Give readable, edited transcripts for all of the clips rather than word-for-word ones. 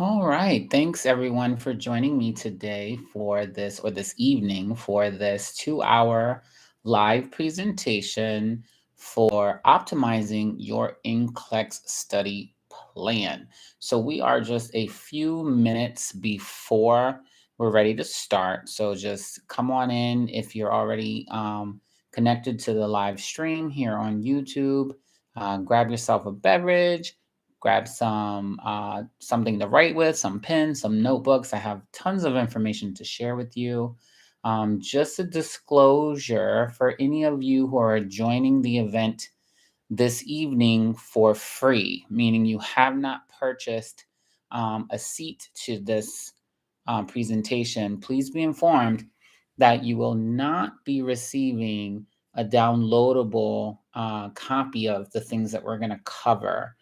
All right. Thanks everyone for joining me today for this or this evening for this 2 hour live presentation for optimizing your NCLEX study plan. So we are just a few minutes before we're ready to start. So just come on in if you're already connected to the live stream here on YouTube. Grab yourself a beverage, grab some something to write with, some pens, some notebooks. I have tons of information to share with you. Just a disclosure for any of you who are joining the event this evening for free, meaning you have not purchased a seat to this presentation, please be informed that you will not be receiving a downloadable copy of the things that we're going to cover.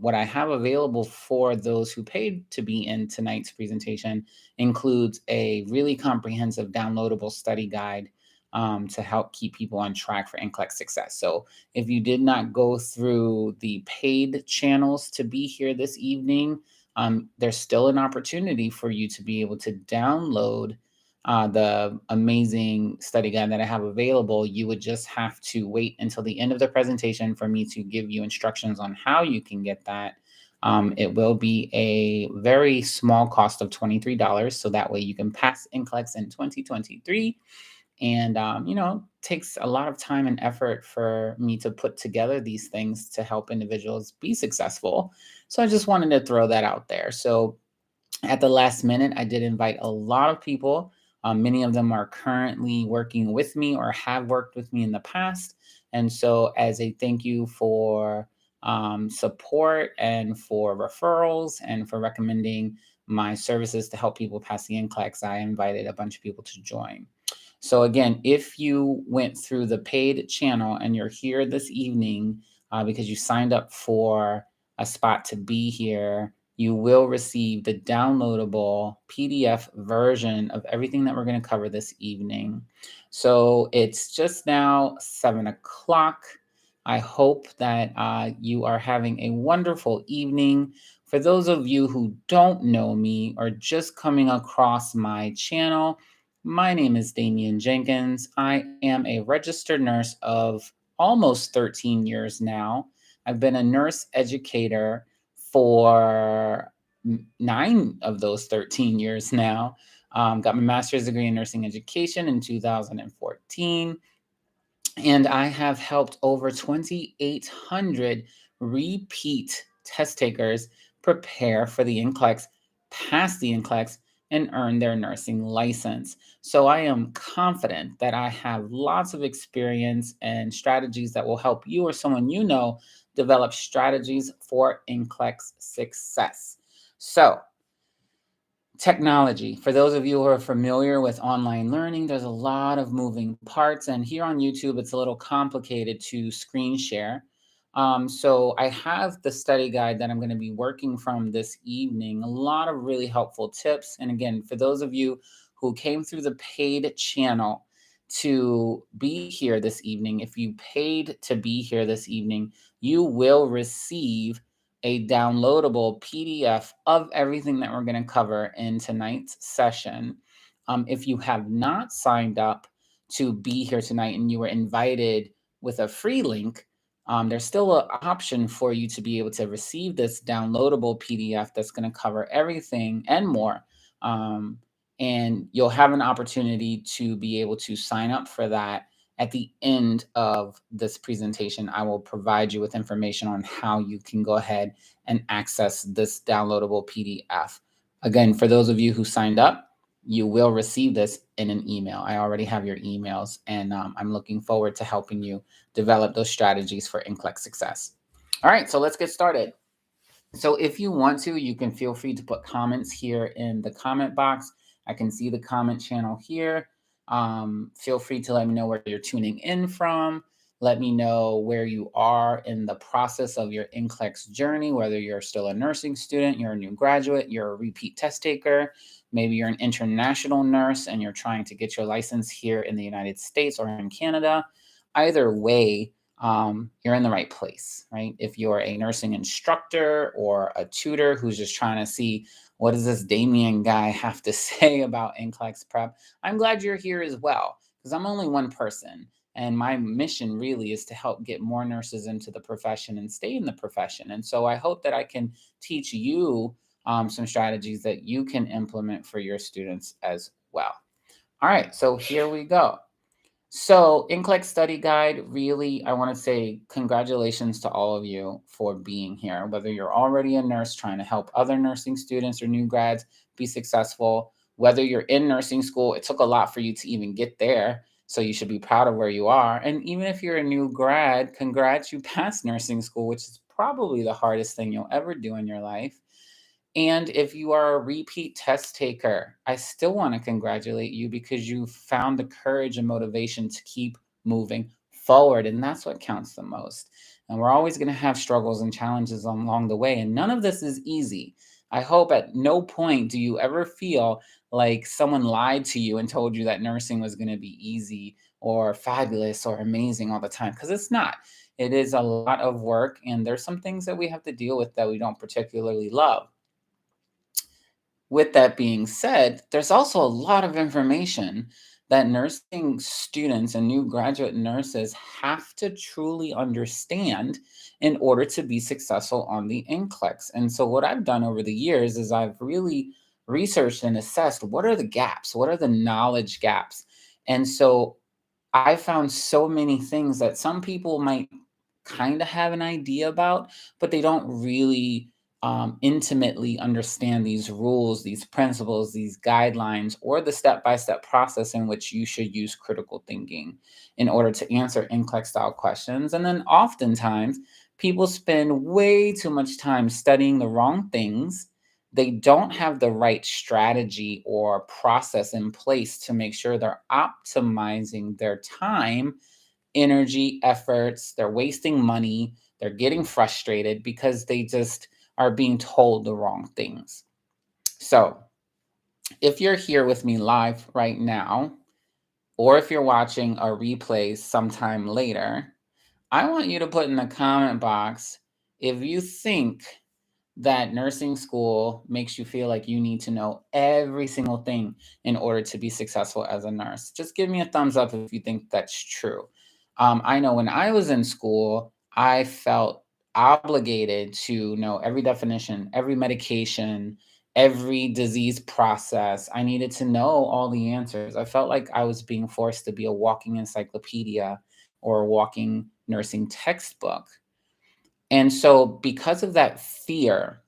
What I have available for those who paid to be in tonight's presentation includes a really comprehensive downloadable study guide to help keep people on track for NCLEX success. So if you did not go through the paid channels to be here this evening, there's still an opportunity for you to be able to download the amazing study guide that I have available. You would just have to wait until the end of the presentation for me to give you instructions on how you can get that. It will be a very small cost of $23, so that way you can pass NCLEX in 2023. And takes a lot of time and effort for me to put together these things to help individuals be successful. So I just wanted to throw that out there. So at the last minute, I did invite a lot of people. Many of them are currently working with me or have worked with me in the past. And so, as a thank you for support and for referrals and for recommending my services to help people pass the NCLEX, I invited a bunch of people to join. So again, if you went through the paid channel and you're here this evening because you signed up for a spot to be here, you will receive the downloadable PDF version of everything that we're going to cover this evening. So it's just now 7 o'clock. I hope that you are having a wonderful evening. For those of you who don't know me or just coming across my channel, my name is Damian Jenkins. I am a registered nurse of almost 13 years now. I've been a nurse educator for 9 of those 13 years now. Got my master's degree in nursing education in 2014. And I have helped over 2,800 repeat test takers prepare for the NCLEX, pass the NCLEX, and earn their nursing license. So I am confident that I have lots of experience and strategies that will help you or someone you know develop strategies for NCLEX success. So technology. For those of you who are familiar with online learning, there's a lot of moving parts. And here on YouTube, it's a little complicated to screen share. So I have the study guide that I'm going to be working from this evening. A lot of really helpful tips. And again, for those of you who came through the paid channel to be here this evening, if you paid to be here this evening, you will receive a downloadable PDF of everything that we're going to cover in tonight's session. If you have not signed up to be here tonight and you were invited with a free link, there's still an option for you to be able to receive this downloadable PDF that's going to cover everything and more. And you'll have an opportunity to be able to sign up for that at the end of this presentation. I will provide you with information on how you can go ahead and access this downloadable PDF. Again, for those of you who signed up, you will receive this in an email. I already have your emails, and I'm looking forward to helping you develop those strategies for NCLEX success. All right, so let's get started. So if you want to, you can feel free to put comments here in the comment box. I can see the comment channel here. Feel free to let me know where you're tuning in from. Let me know where you are in the process of your NCLEX journey, whether you're still a nursing student, you're a new graduate, you're a repeat test taker, maybe you're an international nurse and you're trying to get your license here in the United States or in Canada. Either way, you're in the right place, right? If you're a nursing instructor or a tutor who's just trying to see what does this Damien guy have to say about NCLEX prep, I'm glad you're here as well, because I'm only one person. And my mission really is to help get more nurses into the profession and stay in the profession. And so I hope that I can teach you some strategies that you can implement for your students as well. All right, so here we go. So, NCLEX Study Guide, really, I want to say congratulations to all of you for being here. Whether you're already a nurse trying to help other nursing students or new grads be successful, whether you're in nursing school, it took a lot for you to even get there. So, you should be proud of where you are. And even if you're a new grad, congrats, you passed nursing school, which is probably the hardest thing you'll ever do in your life. And if you are a repeat test taker, I still want to congratulate you because you found the courage and motivation to keep moving forward. And that's what counts the most. And we're always going to have struggles and challenges along the way. And none of this is easy. I hope at no point do you ever feel like someone lied to you and told you that nursing was going to be easy or fabulous or amazing all the time, because it's not. It is a lot of work, and there's some things that we have to deal with that we don't particularly love. With that being said, there's also a lot of information that nursing students and new graduate nurses have to truly understand in order to be successful on the NCLEX. And so, what I've done over the years is I've really researched and assessed what are the gaps, what are the knowledge gaps. And so, I found so many things that some people might kind of have an idea about, but they don't really intimately understand these rules, these principles, these guidelines, or the step by step process in which you should use critical thinking in order to answer NCLEX style questions. And then oftentimes, people spend way too much time studying the wrong things. They don't have the right strategy or process in place to make sure they're optimizing their time, energy, efforts. They're wasting money. They're getting frustrated because they just are being told the wrong things. So, if you're here with me live right now, or if you're watching a replay sometime later, I want you to put in the comment box if you think that nursing school makes you feel like you need to know every single thing in order to be successful as a nurse. Just give me a thumbs up if you think that's true. I know when I was in school, I felt obligated to know every definition, every medication, every disease process. I needed to know all the answers. I felt like I was being forced to be a walking encyclopedia or a walking nursing textbook. And so, because of that fear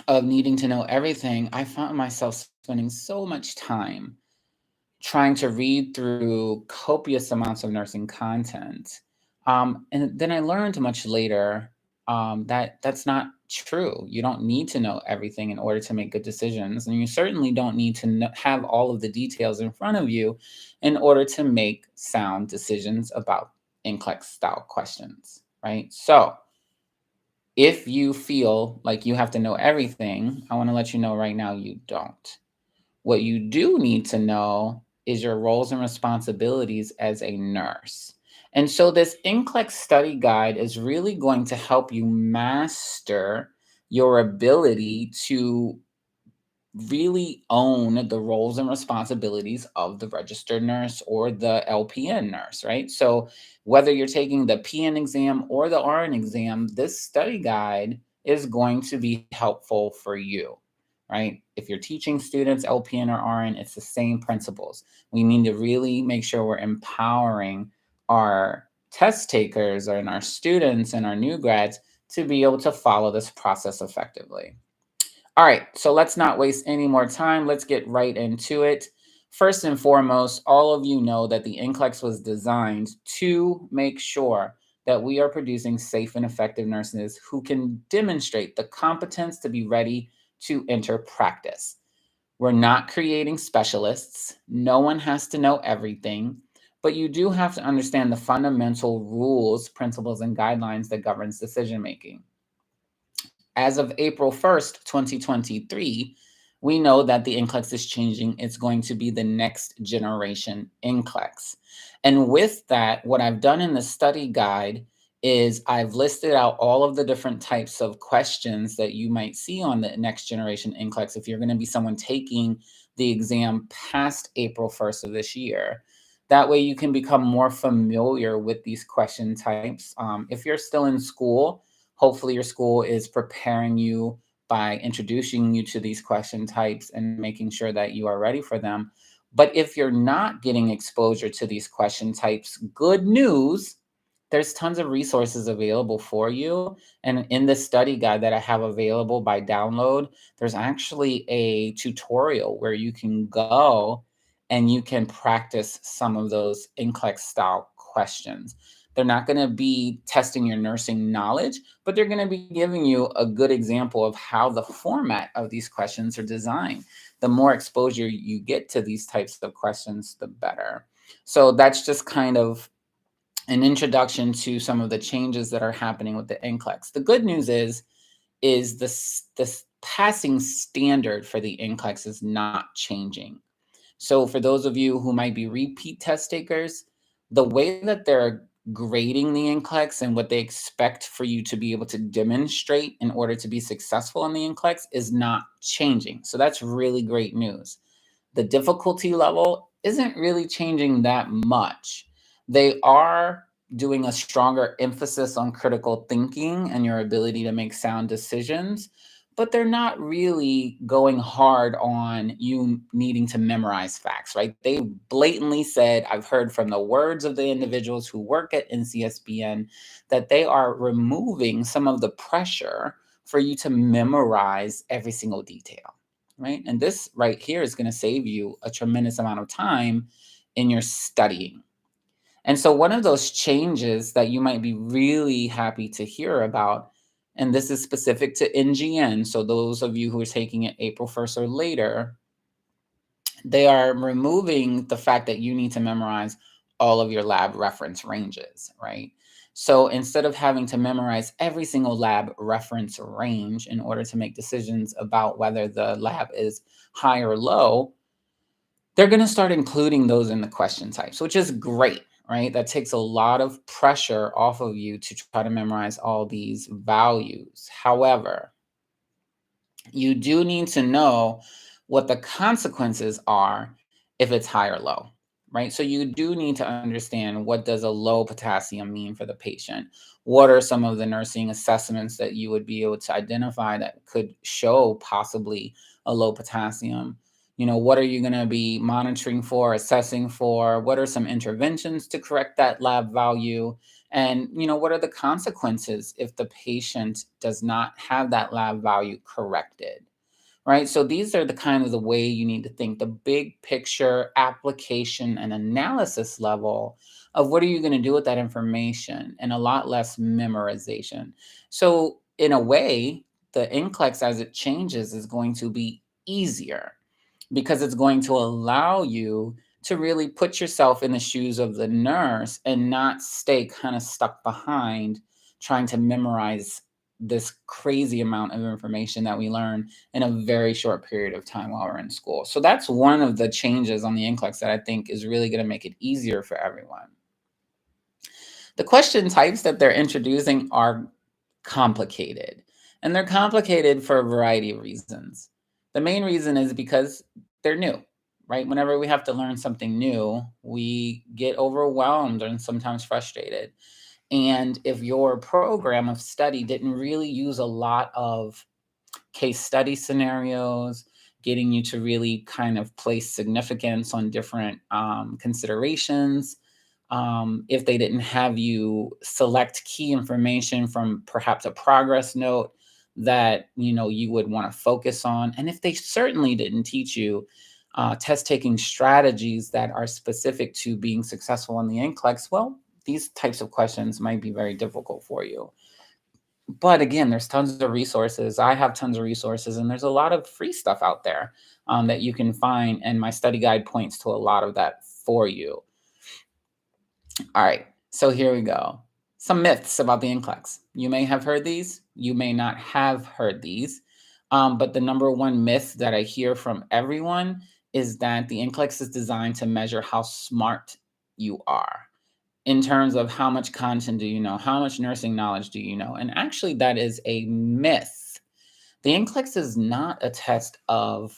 of needing to know everything, I found myself spending so much time trying to read through copious amounts of nursing content. And then I learned much later that that's not true. You don't need to know everything in order to make good decisions. And you certainly don't need to have all of the details in front of you in order to make sound decisions about NCLEX style questions, right? So, if you feel like you have to know everything, I want to let you know right now you don't. What you do need to know is your roles and responsibilities as a nurse. And so, this NCLEX study guide is really going to help you master your ability to really own the roles and responsibilities of the registered nurse or the LPN nurse, right? So, whether you're taking the PN exam or the RN exam, this study guide is going to be helpful for you, right? If you're teaching students LPN or RN, it's the same principles. We need to really make sure we're empowering our test takers and our students and our new grads to be able to follow this process effectively. All right, so let's not waste any more time. Let's get right into it. First and foremost, all of you know that the NCLEX was designed to make sure that we are producing safe and effective nurses who can demonstrate the competence to be ready to enter practice. We're not creating specialists. No one has to know everything, but you do have to understand the fundamental rules, principles, and guidelines that governs decision making. As of April 1st, 2023, we know that the NCLEX is changing. It's going to be the next generation NCLEX. And with that, what I've done in the study guide is I've listed out all of the different types of questions that you might see on the next generation NCLEX if you're going to be someone taking the exam past April 1st of this year. That way you can become more familiar with these question types. If you're still in school, hopefully your school is preparing you by introducing you to these question types and making sure that you are ready for them. But if you're not getting exposure to these question types, good news, there's tons of resources available for you. And in the study guide that I have available by download, there's actually a tutorial where you can go and you can practice some of those NCLEX style questions. They're not going to be testing your nursing knowledge, but they're going to be giving you a good example of how the format of these questions are designed. The more exposure you get to these types of questions, the better. So that's just kind of an introduction to some of the changes that are happening with the NCLEX. The good news is this passing standard for the NCLEX is not changing. So for those of you who might be repeat test takers, the way that they're grading the NCLEX and what they expect for you to be able to demonstrate in order to be successful in the NCLEX is not changing. So that's really great news. The difficulty level isn't really changing that much. They are doing a stronger emphasis on critical thinking and your ability to make sound decisions, but they're not really going hard on you needing to memorize facts, right? They blatantly said, I've heard from the words of the individuals who work at NCSBN that they are removing some of the pressure for you to memorize every single detail, right? And this right here is going to save you a tremendous amount of time in your studying. And so one of those changes that you might be really happy to hear about, and this is specific to NGN, so those of you who are taking it April 1st or later, they are removing the fact that you need to memorize all of your lab reference ranges, right? So instead of having to memorize every single lab reference range in order to make decisions about whether the lab is high or low, they're going to start including those in the question types, which is great, right? That takes a lot of pressure off of you to try to memorize all these values. However, you do need to know what the consequences are if it's high or low, right? So you do need to understand, what does a low potassium mean for the patient? What are some of the nursing assessments that you would be able to identify that could show possibly a low potassium? You know, what are you going to be monitoring for, assessing for? What are some interventions to correct that lab value? And, you know, what are the consequences if the patient does not have that lab value corrected? Right? So these are the kind of the way you need to think, the big picture application and analysis level of what are you going to do with that information, and a lot less memorization. So in a way, the NCLEX as it changes is going to be easier, because it's going to allow you to really put yourself in the shoes of the nurse and not stay kind of stuck behind trying to memorize this crazy amount of information that we learn in a very short period of time while we're in school. So that's one of the changes on the NCLEX that I think is really going to make it easier for everyone. The question types that they're introducing are complicated, and they're complicated for a variety of reasons. The main reason is because they're new, right? Whenever we have to learn something new, we get overwhelmed and sometimes frustrated. And if your program of study didn't really use a lot of case study scenarios, getting you to really kind of place significance on different considerations, if they didn't have you select key information from perhaps a progress note that you would want to focus on, and if they certainly didn't teach you test taking strategies that are specific to being successful in the NCLEX, well, these types of questions might be very difficult for you. But again, there's tons of resources. I have tons of resources, and there's a lot of free stuff out there that you can find, and my study guide points to a lot of that for you. All right, so here we go. Some myths about the NCLEX. You may have heard these, you may not have heard these. But the number one myth that I hear from everyone is that the NCLEX is designed to measure how smart you are in terms of how much content do you know, how much nursing knowledge do you know. And actually, that is a myth. The NCLEX is not a test of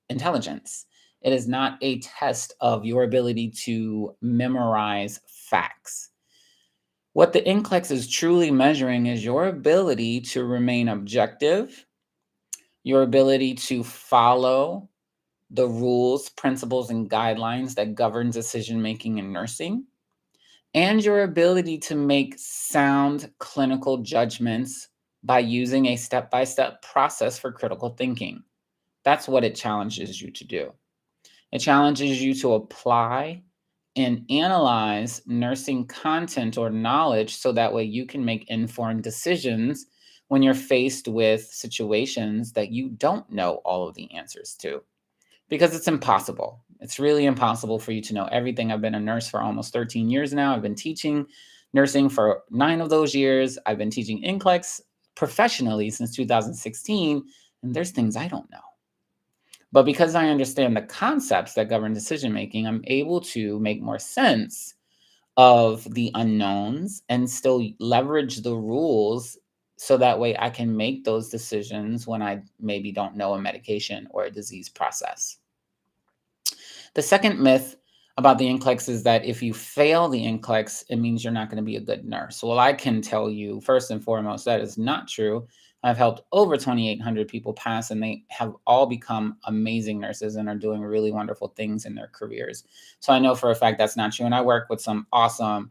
intelligence. It is not a test of your ability to memorize facts. What the NCLEX is truly measuring is your ability to remain objective, your ability to follow the rules, principles, and guidelines that govern decision making in nursing, and your ability to make sound clinical judgments by using a step by step process for critical thinking. That's what it challenges you to do. It challenges you to apply and analyze nursing content or knowledge so that way you can make informed decisions when you're faced with situations that you don't know all of the answers to. Because it's impossible. It's really impossible for you to know everything. I've been a nurse for almost 13 years now. I've been teaching nursing for 9 of those years. I've been teaching NCLEX professionally since 2016, and there's things I don't know. But because I understand the concepts that govern decision making, I'm able to make more sense of the unknowns and still leverage the rules so that way I can make those decisions when I maybe don't know a medication or a disease process. The second myth about the NCLEX is that if you fail the NCLEX, it means you're not going to be a good nurse. Well, I can tell you, first and foremost, that is not true. I've helped over 2,800 people pass, and they have all become amazing nurses and are doing really wonderful things in their careers. So I know for a fact that's not true. And I work with some awesome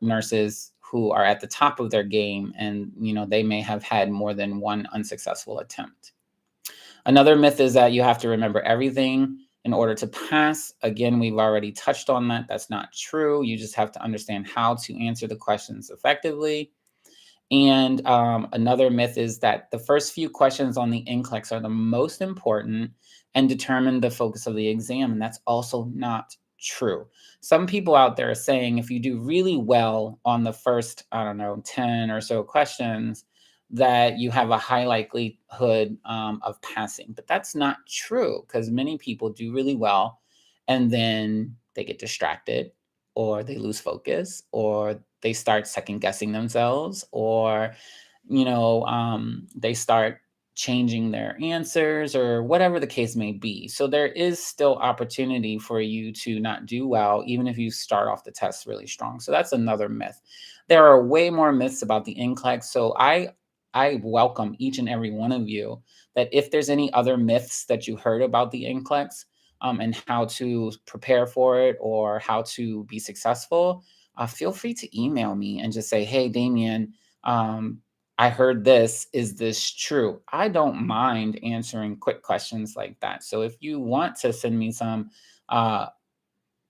nurses who are at the top of their game, and they may have had more than one unsuccessful attempt. Another myth is that you have to remember everything in order to pass. Again, we've already touched on that. That's not true. You just have to understand how to answer the questions effectively. And another myth is that the first few questions on the NCLEX are the most important and determine the focus of the exam. And that's also not true. Some people out there are saying if you do really well on the first, 10 or so questions, that you have a high likelihood of passing. But that's not true, because many people do really well and then they get distracted, or they lose focus, or they start second guessing themselves, or they start changing their answers, or whatever the case may be. So there is still opportunity for you to not do well, even if you start off the test really strong. So that's another myth. There are way more myths about the NCLEX. So I welcome each and every one of you that if there's any other myths that you heard about the NCLEX, and how to prepare for it or how to be successful, feel free to email me and just say, hey, Damien, I heard this. Is this true? I don't mind answering quick questions like that. So if you want to send me some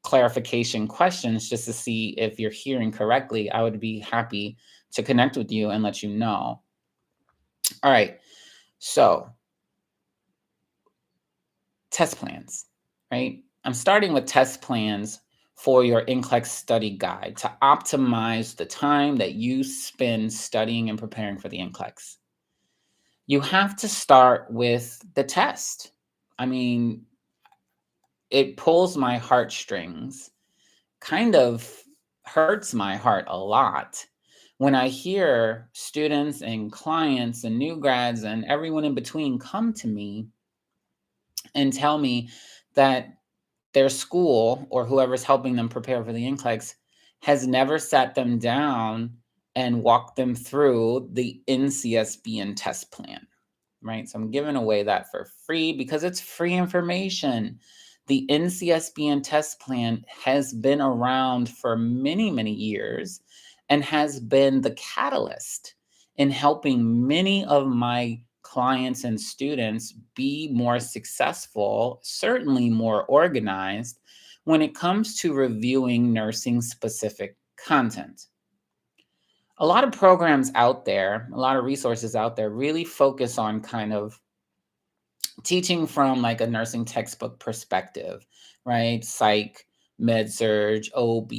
clarification questions just to see if you're hearing correctly, I would be happy to connect with you and let you know. All right. So test plans, right? I'm starting with test plans for your NCLEX study guide to optimize the time that you spend studying and preparing for the NCLEX. You have to start with the test. I mean, it pulls my heartstrings, kind of hurts my heart a lot when I hear students and clients and new grads and everyone in between come to me and tell me that their school or whoever's helping them prepare for the NCLEX has never sat them down and walked them through the NCSBN test plan, right? So I'm giving away that for free because it's free information. The NCSBN test plan has been around for many, many years and has been the catalyst in helping many of my clients and students be more successful, certainly more organized when it comes to reviewing nursing specific content. A lot of programs out there, a lot of resources out there really focus on kind of teaching from like a nursing textbook perspective, right? Psych, med surg, OB,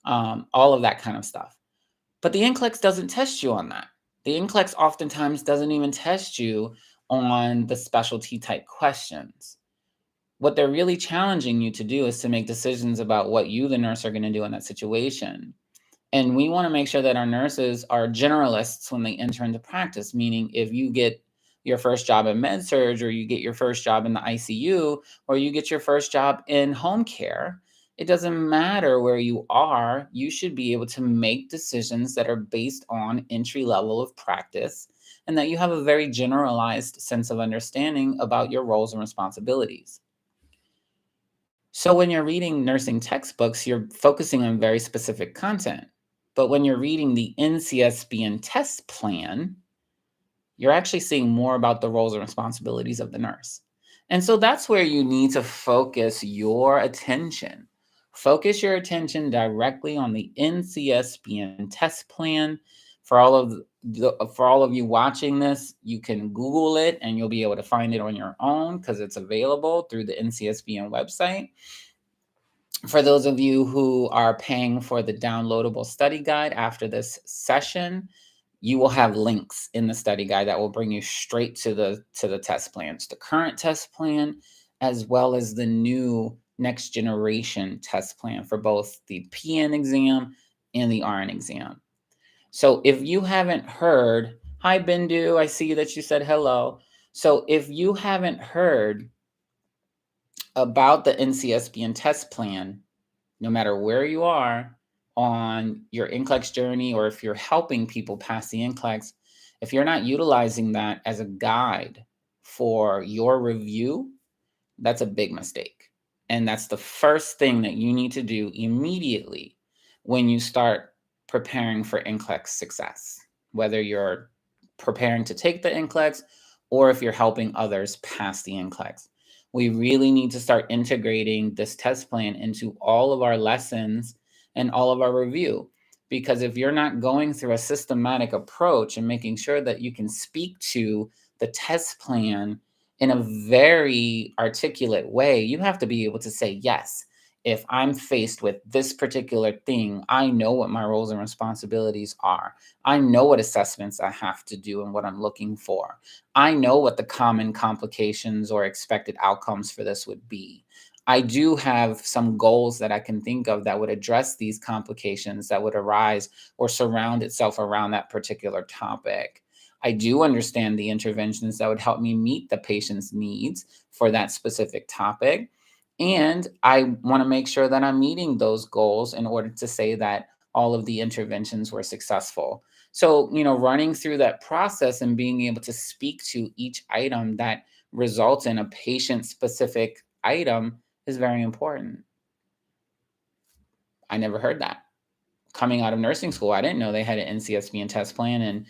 all of that kind of stuff. But the NCLEX doesn't test you on that. The NCLEX oftentimes doesn't even test you on the specialty type questions. What they're really challenging you to do is to make decisions about what you, the nurse, are going to do in that situation. And we want to make sure that our nurses are generalists when they enter into practice, meaning if you get your first job in med surg, or you get your first job in the ICU, or you get your first job in home care, it doesn't matter where you are, you should be able to make decisions that are based on entry level of practice, and that you have a very generalized sense of understanding about your roles and responsibilities. So when you're reading nursing textbooks, you're focusing on very specific content. But when you're reading the NCSBN test plan, you're actually seeing more about the roles and responsibilities of the nurse. And so that's where you need to focus your attention. Focus your attention directly on the NCSBN test plan. For all of you watching this, you can Google it and you'll be able to find it on your own because it's available through the NCSBN website. For those of you who are paying for the downloadable study guide after this session, you will have links in the study guide that will bring you straight to the test plans, the current test plan, as well as the new next generation test plan for both the PN exam and the RN exam. So if you haven't heard, hi Bindu, I see that you said hello. So if you haven't heard about the NCSBN test plan, no matter where you are on your NCLEX journey, or if you're helping people pass the NCLEX, if you're not utilizing that as a guide for your review, that's a big mistake. And that's the first thing that you need to do immediately when you start preparing for NCLEX success, whether you're preparing to take the NCLEX or if you're helping others pass the NCLEX. We really need to start integrating this test plan into all of our lessons and all of our review. Because if you're not going through a systematic approach and making sure that you can speak to the test plan in a very articulate way, you have to be able to say, yes, if I'm faced with this particular thing, I know what my roles and responsibilities are. I know what assessments I have to do and what I'm looking for. I know what the common complications or expected outcomes for this would be. I do have some goals that I can think of that would address these complications that would arise or surround itself around that particular topic. I do understand the interventions that would help me meet the patient's needs for that specific topic. And I want to make sure that I'm meeting those goals in order to say that all of the interventions were successful. So, running through that process and being able to speak to each item that results in a patient specific item is very important. I never heard that. Coming out of nursing school, I didn't know they had an NCSBN test plan, and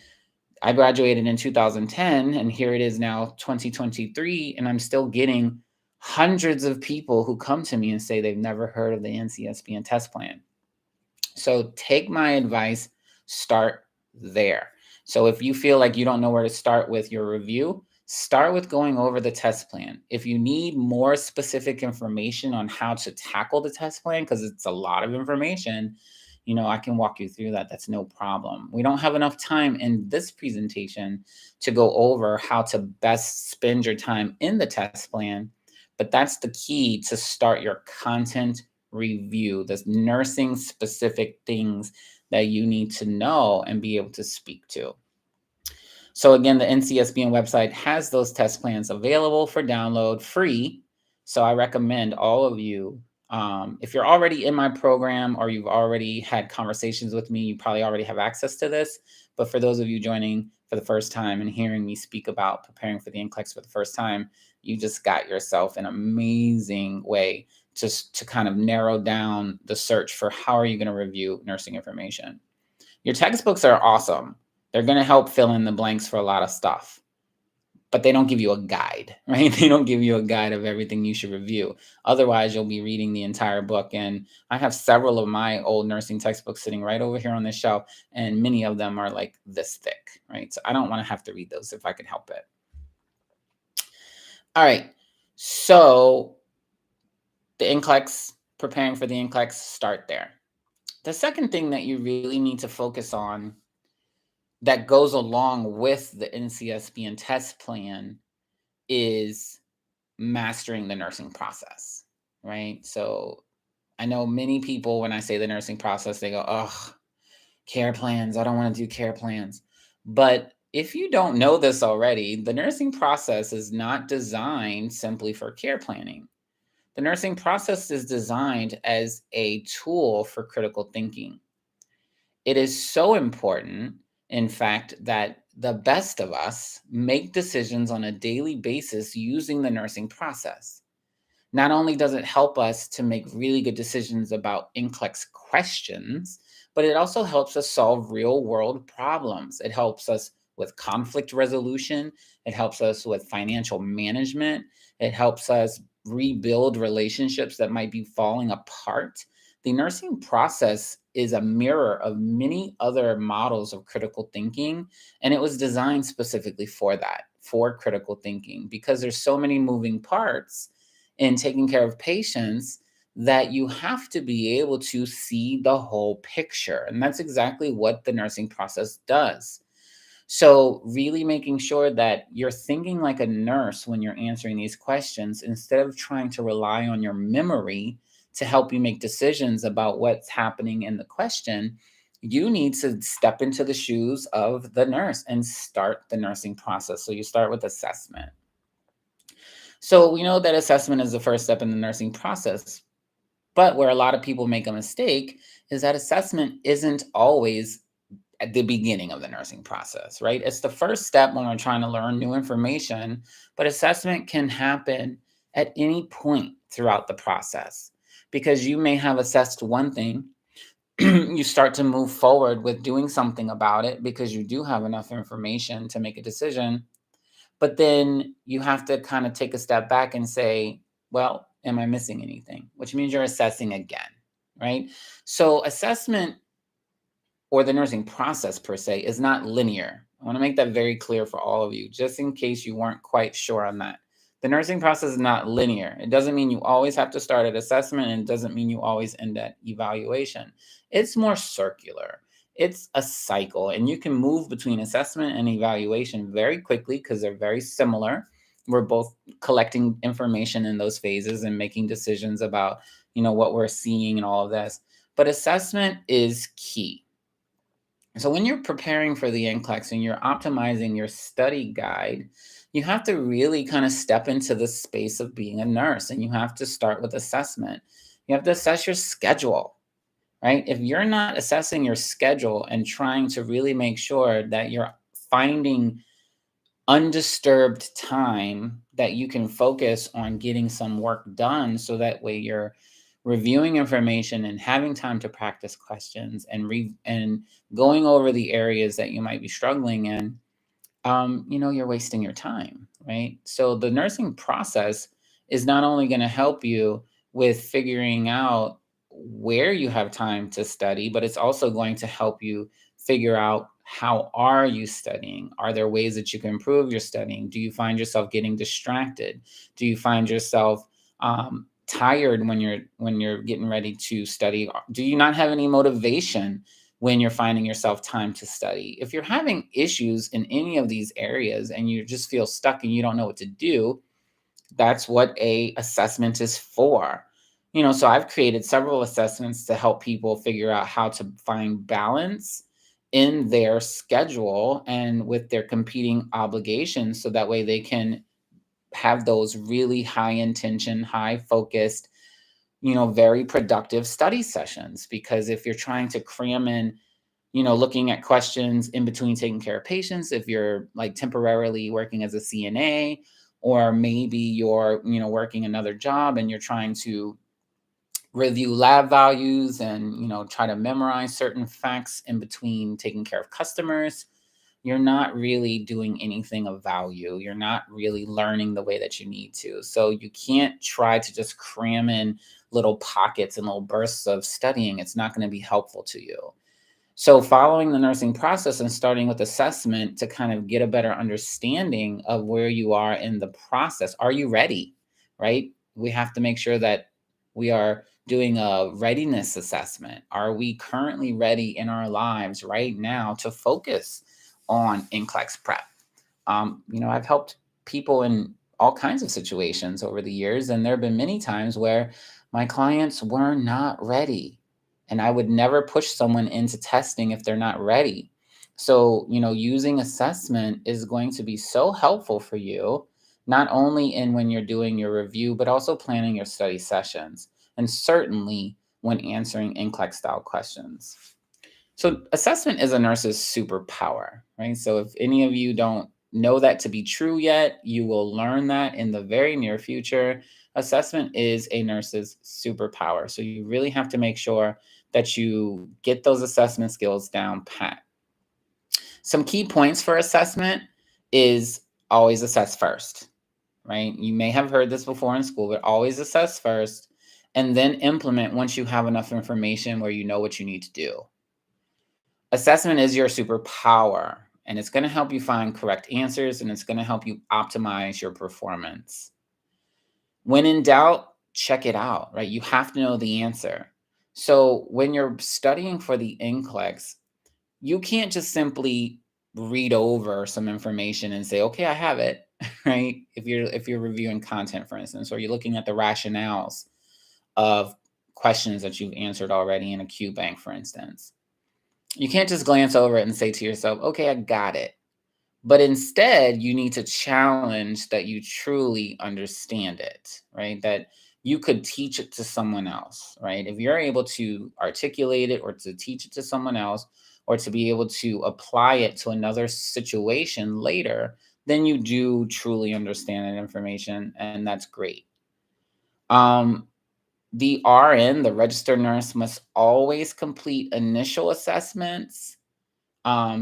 I graduated in 2010, and here it is now 2023, and I'm still getting hundreds of people who come to me and say they've never heard of the NCSBN test plan. So take my advice, start there. So if you feel like you don't know where to start with your review, start with going over the test plan. If you need more specific information on how to tackle the test plan, because it's a lot of information, I can walk you through that. That's no problem. We don't have enough time in this presentation to go over how to best spend your time in the test plan, but that's the key to start your content review. There's nursing specific things that you need to know and be able to speak to. So again, the NCSBN website has those test plans available for download free. So I recommend all of you, if you're already in my program or you've already had conversations with me, you probably already have access to this. But for those of you joining for the first time and hearing me speak about preparing for the NCLEX for the first time, you just got yourself an amazing way just to kind of narrow down the search for how are you going to review nursing information. Your textbooks are awesome. They're going to help fill in the blanks for a lot of stuff, but they don't give you a guide, right? They don't give you a guide of everything you should review. Otherwise, you'll be reading the entire book. And I have several of my old nursing textbooks sitting right over here on this shelf, and many of them are like this thick, right? So I don't want to have to read those if I can help it. All right. So the NCLEX, preparing for the NCLEX, start there. The second thing that you really need to focus on that goes along with the NCSBN test plan is mastering the nursing process, right? So I know many people, when I say the nursing process, they go, "Oh, care plans. I don't want to do care plans." But if you don't know this already, the nursing process is not designed simply for care planning. The nursing process is designed as a tool for critical thinking. It is so important, in fact, that the best of us make decisions on a daily basis using the nursing process. Not only does it help us to make really good decisions about NCLEX questions, but it also helps us solve real world problems. It helps us with conflict resolution. It helps us with financial management. It helps us rebuild relationships that might be falling apart. The nursing process is a mirror of many other models of critical thinking, and it was designed specifically for that, for critical thinking, because there's so many moving parts in taking care of patients that you have to be able to see the whole picture. And that's exactly what the nursing process does. So, really making sure that you're thinking like a nurse when you're answering these questions instead of trying to rely on your memory to help you make decisions about what's happening in the question. You need to step into the shoes of the nurse and start the nursing process. So, you start with assessment. So we know that assessment is the first step in the nursing process. But where a lot of people make a mistake is that assessment isn't always at the beginning of the nursing process, right? It's the first step when we're trying to learn new information, but assessment can happen at any point throughout the process because you may have assessed one thing. You start to move forward with doing something about it because you do have enough information to make a decision, but then you have to kind of take a step back and say, well, am I missing anything? Which means you're assessing again, right? So assessment, or the nursing process per se, is not linear. I want to make that very clear for all of you, just in case you weren't quite sure on that. The nursing process is not linear. It doesn't mean you always have to start at assessment, and it doesn't mean you always end at evaluation. It's more circular. It's a cycle, and you can move between assessment and evaluation very quickly because they're very similar. We're both collecting information in those phases and making decisions about, what we're seeing and all of this. But assessment is key. So when you're preparing for the NCLEX and you're optimizing your study guide, you have to really kind of step into the space of being a nurse, and you have to start with assessment. You have to assess your schedule, right? If you're not assessing your schedule and trying to really make sure that you're finding undisturbed time that you can focus on getting some work done, so that way you're reviewing information and having time to practice questions and going over the areas that you might be struggling in, you're wasting your time, right? So the nursing process is not only going to help you with figuring out where you have time to study, but it's also going to help you figure out, how are you studying? Are there ways that you can improve your studying? Do you find yourself getting distracted? Do you find yourself tired when you're getting ready to study? Do you not have any motivation when you're finding yourself time to study? If you're having issues in any of these areas and you just feel stuck and you don't know what to do, that's what a assessment is for. So I've created several assessments to help people figure out how to find balance in their schedule and with their competing obligations, so that way they can have those really high intention, high focused, very productive study sessions. Because if you're trying to cram in, looking at questions in between taking care of patients, if you're like temporarily working as a CNA, or maybe you're, working another job and you're trying to review lab values and, try to memorize certain facts in between taking care of customers, you're not really doing anything of value. You're not really learning the way that you need to. So you can't try to just cram in little pockets and little bursts of studying. It's not going to be helpful to you. So following the nursing process and starting with assessment to kind of get a better understanding of where you are in the process. Are you ready? Right? We have to make sure that we are doing a readiness assessment. Are we currently ready in our lives right now to focus on NCLEX prep? I've helped people in all kinds of situations over the years. And there have been many times where my clients were not ready. And I would never push someone into testing if they're not ready. So, using assessment is going to be so helpful for you, not only in when you're doing your review, but also planning your study sessions, and certainly when answering NCLEX style questions. So assessment is a nurse's superpower, right? So if any of you don't know that to be true yet, you will learn that in the very near future. Assessment is a nurse's superpower. So you really have to make sure that you get those assessment skills down pat. Some key points for assessment is always assess first, right? You may have heard this before in school, but always assess first and then implement once you have enough information where you know what you need to do. Assessment is your superpower, and it's going to help you find correct answers, and it's going to help you optimize your performance. When in doubt, check it out, right? You have to know the answer. So when you're studying for the NCLEX, you can't just simply read over some information and say, okay, I have it, right? If you're reviewing content, for instance, or you're looking at the rationales of questions that you've answered already in a Q bank, for instance. You can't just glance over it and say to yourself, okay, I got it. But instead, you need to challenge that you truly understand it, right? That you could teach it to someone else, right? If you're able to articulate it or to teach it to someone else or to be able to apply it to another situation later, then you do truly understand that information, and that's great. The RN, the registered nurse, must always complete initial assessments,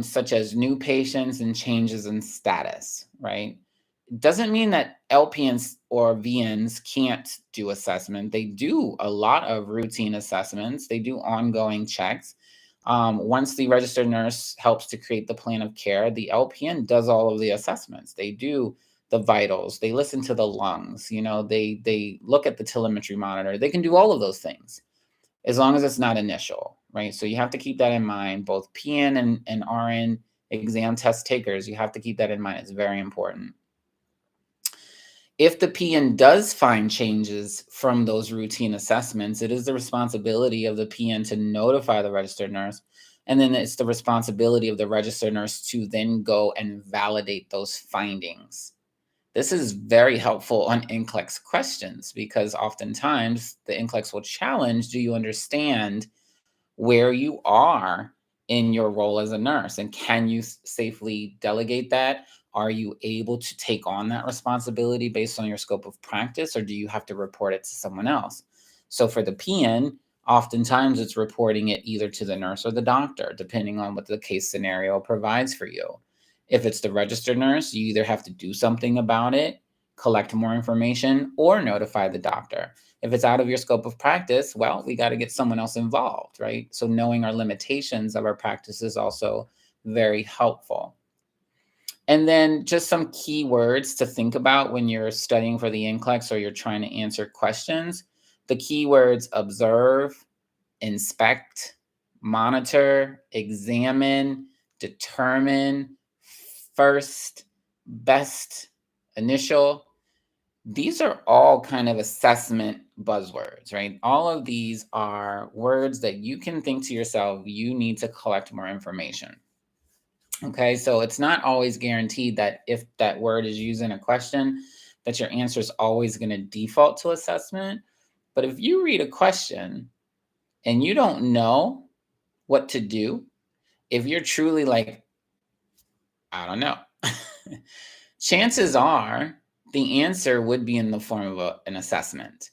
such as new patients and changes in status, right? Doesn't mean that LPNs or VNs can't do assessment. They do a lot of routine assessments. They do ongoing checks. Once the registered nurse helps to create the plan of care, the LPN does all of the assessments. They do the vitals. They listen to the lungs. They look at the telemetry monitor. They can do all of those things as long as it's not initial, right? So you have to keep that in mind. Both PN and RN exam test takers, you have to keep that in mind. It's very important. If the PN does find changes from those routine assessments, it is the responsibility of the PN to notify the registered nurse. And then it's the responsibility of the registered nurse to then go and validate those findings. This is very helpful on NCLEX questions because oftentimes the NCLEX will challenge, do you understand where you are in your role as a nurse? And can you safely delegate that? Are you able to take on that responsibility based on your scope of practice, or do you have to report it to someone else? So for the PN, oftentimes it's reporting it either to the nurse or the doctor, depending on what the case scenario provides for you. If it's the registered nurse, you either have to do something about it, collect more information, or notify the doctor. If it's out of your scope of practice, well, we got to get someone else involved, right? So knowing our limitations of our practice is also very helpful. And then just some key words to think about when you're studying for the NCLEX or you're trying to answer questions. The keywords observe, inspect, monitor, examine, determine, first, best, initial. These are all kind of assessment buzzwords, right? All of these are words that you can think to yourself, you need to collect more information. Okay, so it's not always guaranteed that if that word is used in a question, that your answer is always going to default to assessment. But if you read a question and you don't know what to do, if you're truly like, I don't know, chances are the answer would be in the form of an assessment.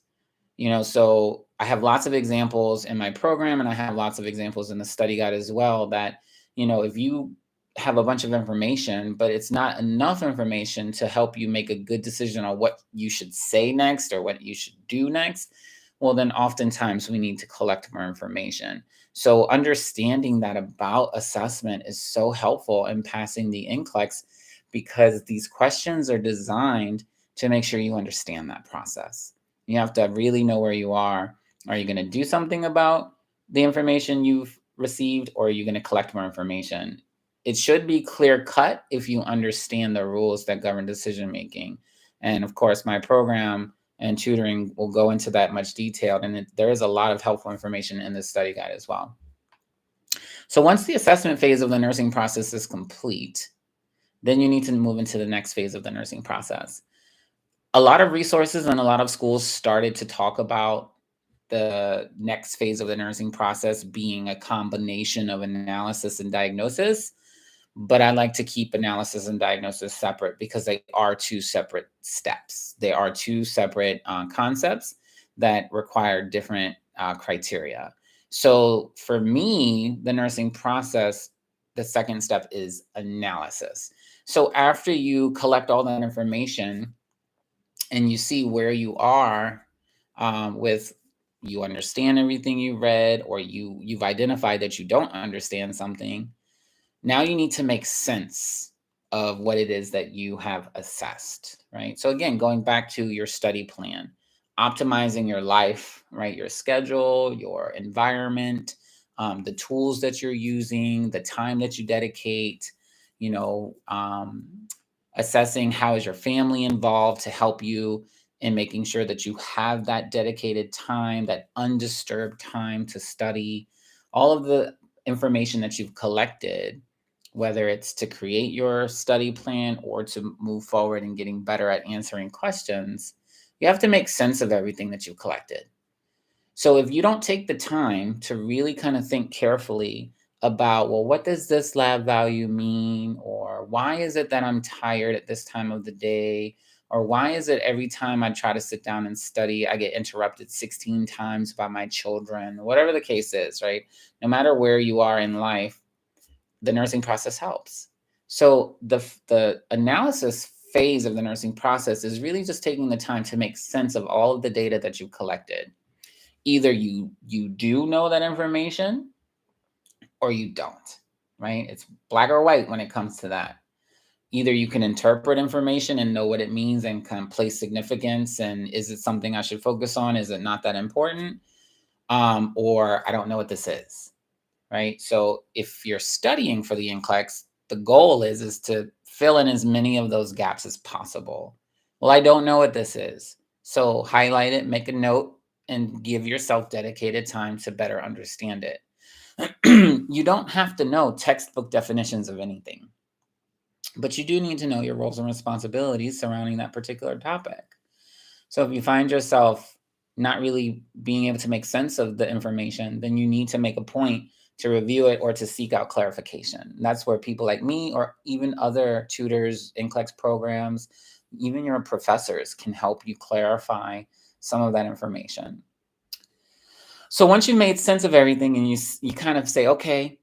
So I have lots of examples in my program, and I have lots of examples in the study guide as well that, if you have a bunch of information, but it's not enough information to help you make a good decision on what you should say next or what you should do next, well, then oftentimes we need to collect more information. So understanding that about assessment is so helpful in passing the NCLEX because these questions are designed to make sure you understand that process. You have to really know where you are. Are you going to do something about the information you've received, or are you going to collect more information? It should be clear cut if you understand the rules that govern decision making. And of course, my program and tutoring will go into that much detail. And there is a lot of helpful information in this study guide as well. So once the assessment phase of the nursing process is complete, then you need to move into the next phase of the nursing process. A lot of resources and a lot of schools started to talk about the next phase of the nursing process being a combination of analysis and diagnosis. But I like to keep analysis and diagnosis separate because they are two separate steps. They are two separate concepts that require different criteria. So for me, the nursing process, the second step is analysis. So after you collect all that information and you see where you are with, you understand everything you read, or you've identified that you don't understand something, now you need to make sense of what it is that you have assessed, right? So again, going back to your study plan, optimizing your life, right? Your schedule, your environment, the tools that you're using, the time that you dedicate, you know, assessing how is your family involved to help you in making sure that you have that dedicated time, that undisturbed time to study. All of the information that you've collected, whether it's to create your study plan or to move forward and getting better at answering questions, you have to make sense of everything that you've collected. So if you don't take the time to really kind of think carefully about, well, what does this lab value mean? Or why is it that I'm tired at this time of the day? Or why is it every time I try to sit down and study, I get interrupted 16 times by my children? Whatever the case is, right? No matter where you are in life, the nursing process helps. So the analysis phase of the nursing process is really just taking the time to make sense of all of the data that you've collected. Either you do know that information or you don't, right? It's black or white when it comes to that. Either you can interpret information and know what it means and kind of place significance, and is it something I should focus on? Is it not that important? Or I don't know what this is, right? So if you're studying for the NCLEX, the goal is to fill in as many of those gaps as possible. Well, I don't know what this is. So highlight it, make a note, and give yourself dedicated time to better understand it. You don't have to know textbook definitions of anything, but you do need to know your roles and responsibilities surrounding that particular topic. So if you find yourself not really being able to make sense of the information, then you need to make a point to review it or to seek out clarification. And that's where people like me or even other tutors, NCLEX programs, even your professors can help you clarify some of that information. So once you've made sense of everything and you kind of say, okay,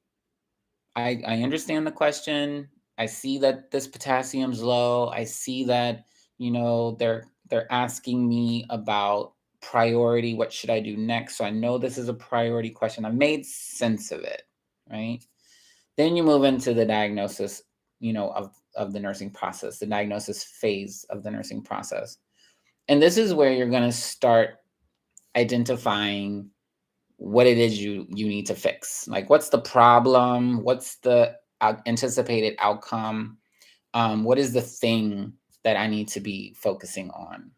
I understand the question. I see that this potassium's low. I see that, they're asking me about priority. What should I do next? So I know this is a priority question. I made sense of it, right? Then you move into the diagnosis, of the nursing process, the diagnosis phase of the nursing process. And this is where you're going to start identifying what it is you need to fix. Like, what's the problem? What's the anticipated outcome? What is the thing that I need to be focusing on?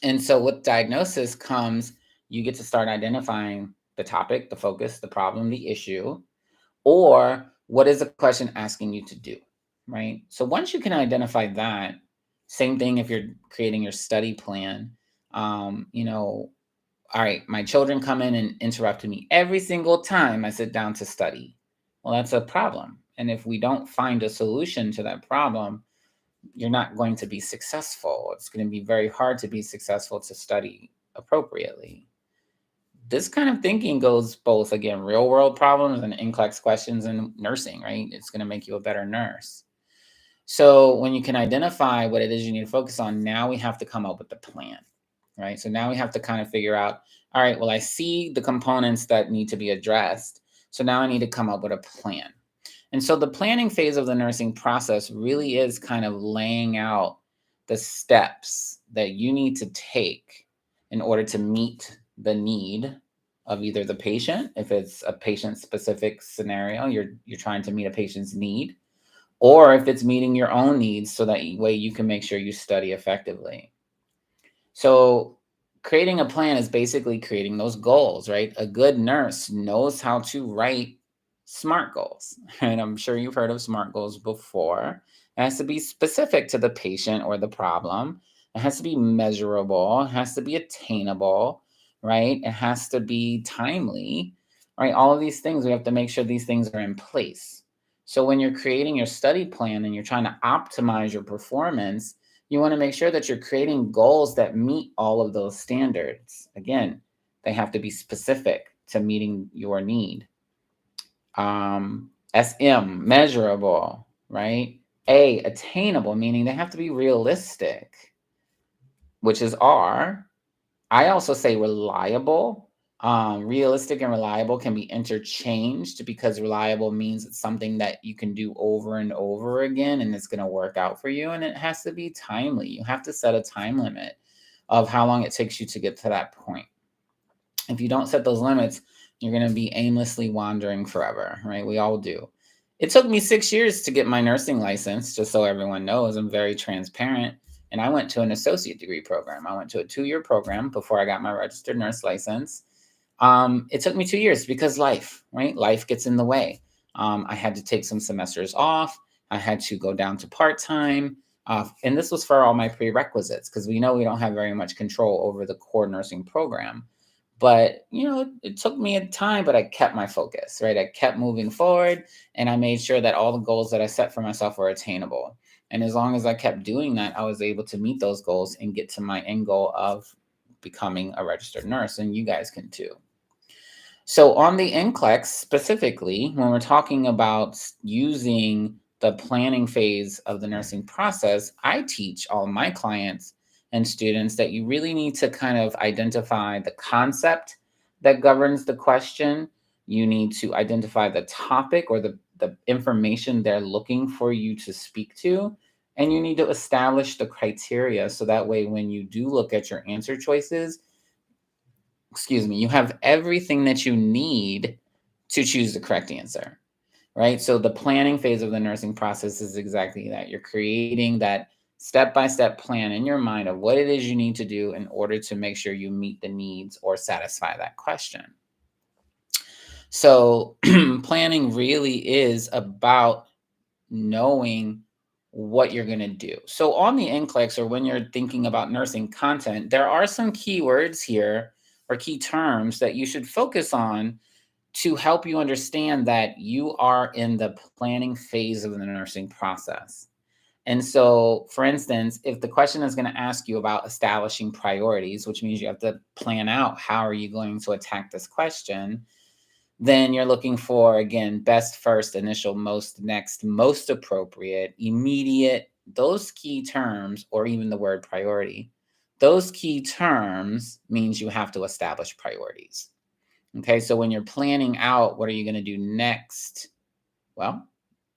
And so with diagnosis comes, you get to start identifying the topic, the focus, the problem, the issue, or what is the question asking you to do, right? So once you can identify that, same thing if you're creating your study plan, all right, my children come in and interrupt me every single time I sit down to study. Well, that's a problem. And if we don't find a solution to that problem, you're not going to be successful. It's going to be very hard to be successful to study appropriately. This kind of thinking goes both, again, real world problems and NCLEX questions in nursing, right? It's going to make you a better nurse. So when you can identify what it is you need to focus on, now we have to come up with a plan, right? So now we have to kind of figure out, all right, well, I see the components that need to be addressed. So now I need to come up with a plan. And so the planning phase of the nursing process really is kind of laying out the steps that you need to take in order to meet the need of either the patient, if it's a patient specific scenario, you're trying to meet a patient's need, or if it's meeting your own needs so that way you can make sure you study effectively. So creating a plan is basically creating those goals, right? A good nurse knows how to write SMART goals, and I'm sure you've heard of SMART goals before. It has to be specific to the patient or the problem. It has to be measurable. It has to be attainable, right? It has to be timely, right? All of these things, we have to make sure these things are in place. So when you're creating your study plan and you're trying to optimize your performance, you want to make sure that you're creating goals that meet all of those standards. Again, they have to be specific to meeting your need. SM, measurable, right? A, attainable, meaning they have to be realistic, which is R. I also say reliable. Realistic and reliable can be interchanged because reliable means it's something that you can do over and over again and it's going to work out for you. And it has to be timely. You have to set a time limit of how long it takes you to get to that point. If you don't set those limits, you're going to be aimlessly wandering forever, right? We all do. It took me 6 years to get my nursing license, just so everyone knows. I'm very transparent. And I went to an associate degree program. I went to a 2-year program before I got my registered nurse license. It took me 2 years because life, right? Life gets in the way. I had to take some semesters off. I had to go down to part-time. And this was for all my prerequisites because we know we don't have very much control over the core nursing program. But, it took me a time, but I kept my focus, right? I kept moving forward and I made sure that all the goals that I set for myself were attainable. And as long as I kept doing that, I was able to meet those goals and get to my end goal of becoming a registered nurse. And you guys can too. So on the NCLEX specifically, when we're talking about using the planning phase of the nursing process, I teach all my clients and students that you really need to kind of identify the concept that governs the question. You need to identify the topic or the information they're looking for you to speak to. And you need to establish the criteria so that way when you do look at your answer choices, you have everything that you need to choose the correct answer, right? So the planning phase of the nursing process is exactly that. You're creating that step-by-step plan in your mind of what it is you need to do in order to make sure you meet the needs or satisfy that question. So planning really is about knowing what you're going to do. So on the NCLEX, or when you're thinking about nursing content, there are some keywords here or key terms that you should focus on to help you understand that you are in the planning phase of the nursing process. And so, for instance, if the question is going to ask you about establishing priorities, which means you have to plan out how are you going to attack this question, then you're looking for, again, best, first, initial, most, next, most appropriate, immediate, those key terms, or even the word priority. Those key terms means you have to establish priorities. Okay, so when you're planning out what are you going to do next, well,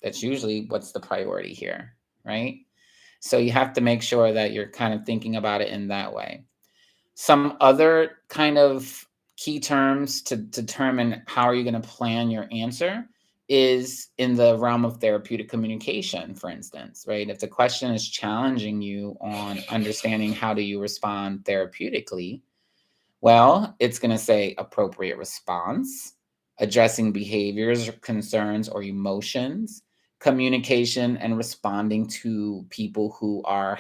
that's usually what's the priority here, right? So you have to make sure that you're kind of thinking about it in that way. Some other kind of key terms to determine how are you going to plan your answer is in the realm of therapeutic communication, for instance, right? If the question is challenging you on understanding how do you respond therapeutically, well, it's going to say appropriate response, addressing behaviors, concerns, or emotions, communication, and responding to people who are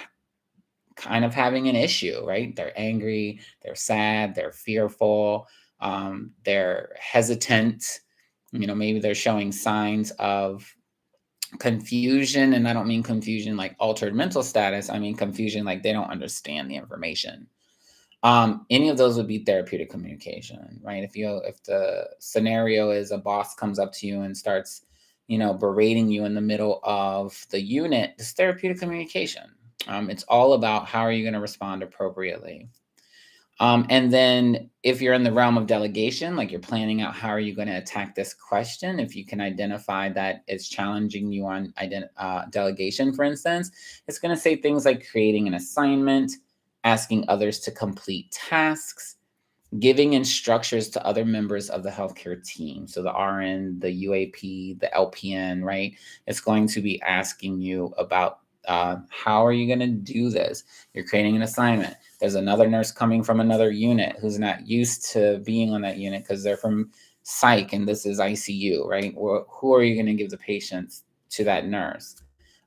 kind of having an issue, right? They're angry, they're sad, they're fearful, they're hesitant. Maybe they're showing signs of confusion. And I don't mean confusion like altered mental status. I mean confusion like they don't understand the information. Any of those would be therapeutic communication, right? If the scenario is a boss comes up to you and starts, berating you in the middle of the unit, it's therapeutic communication. It's all about how are you going to respond appropriately. And then if you're in the realm of delegation, like you're planning out how are you going to attack this question, if you can identify that it's challenging you on delegation, for instance, it's going to say things like creating an assignment, asking others to complete tasks, giving instructions to other members of the healthcare team. So the RN, the UAP, the LPN, right? It's going to be asking you about how are you going to do this? You're creating an assignment. There's another nurse coming from another unit who's not used to being on that unit because they're from psych and this is ICU, right? Or who are you going to give the patients to that nurse?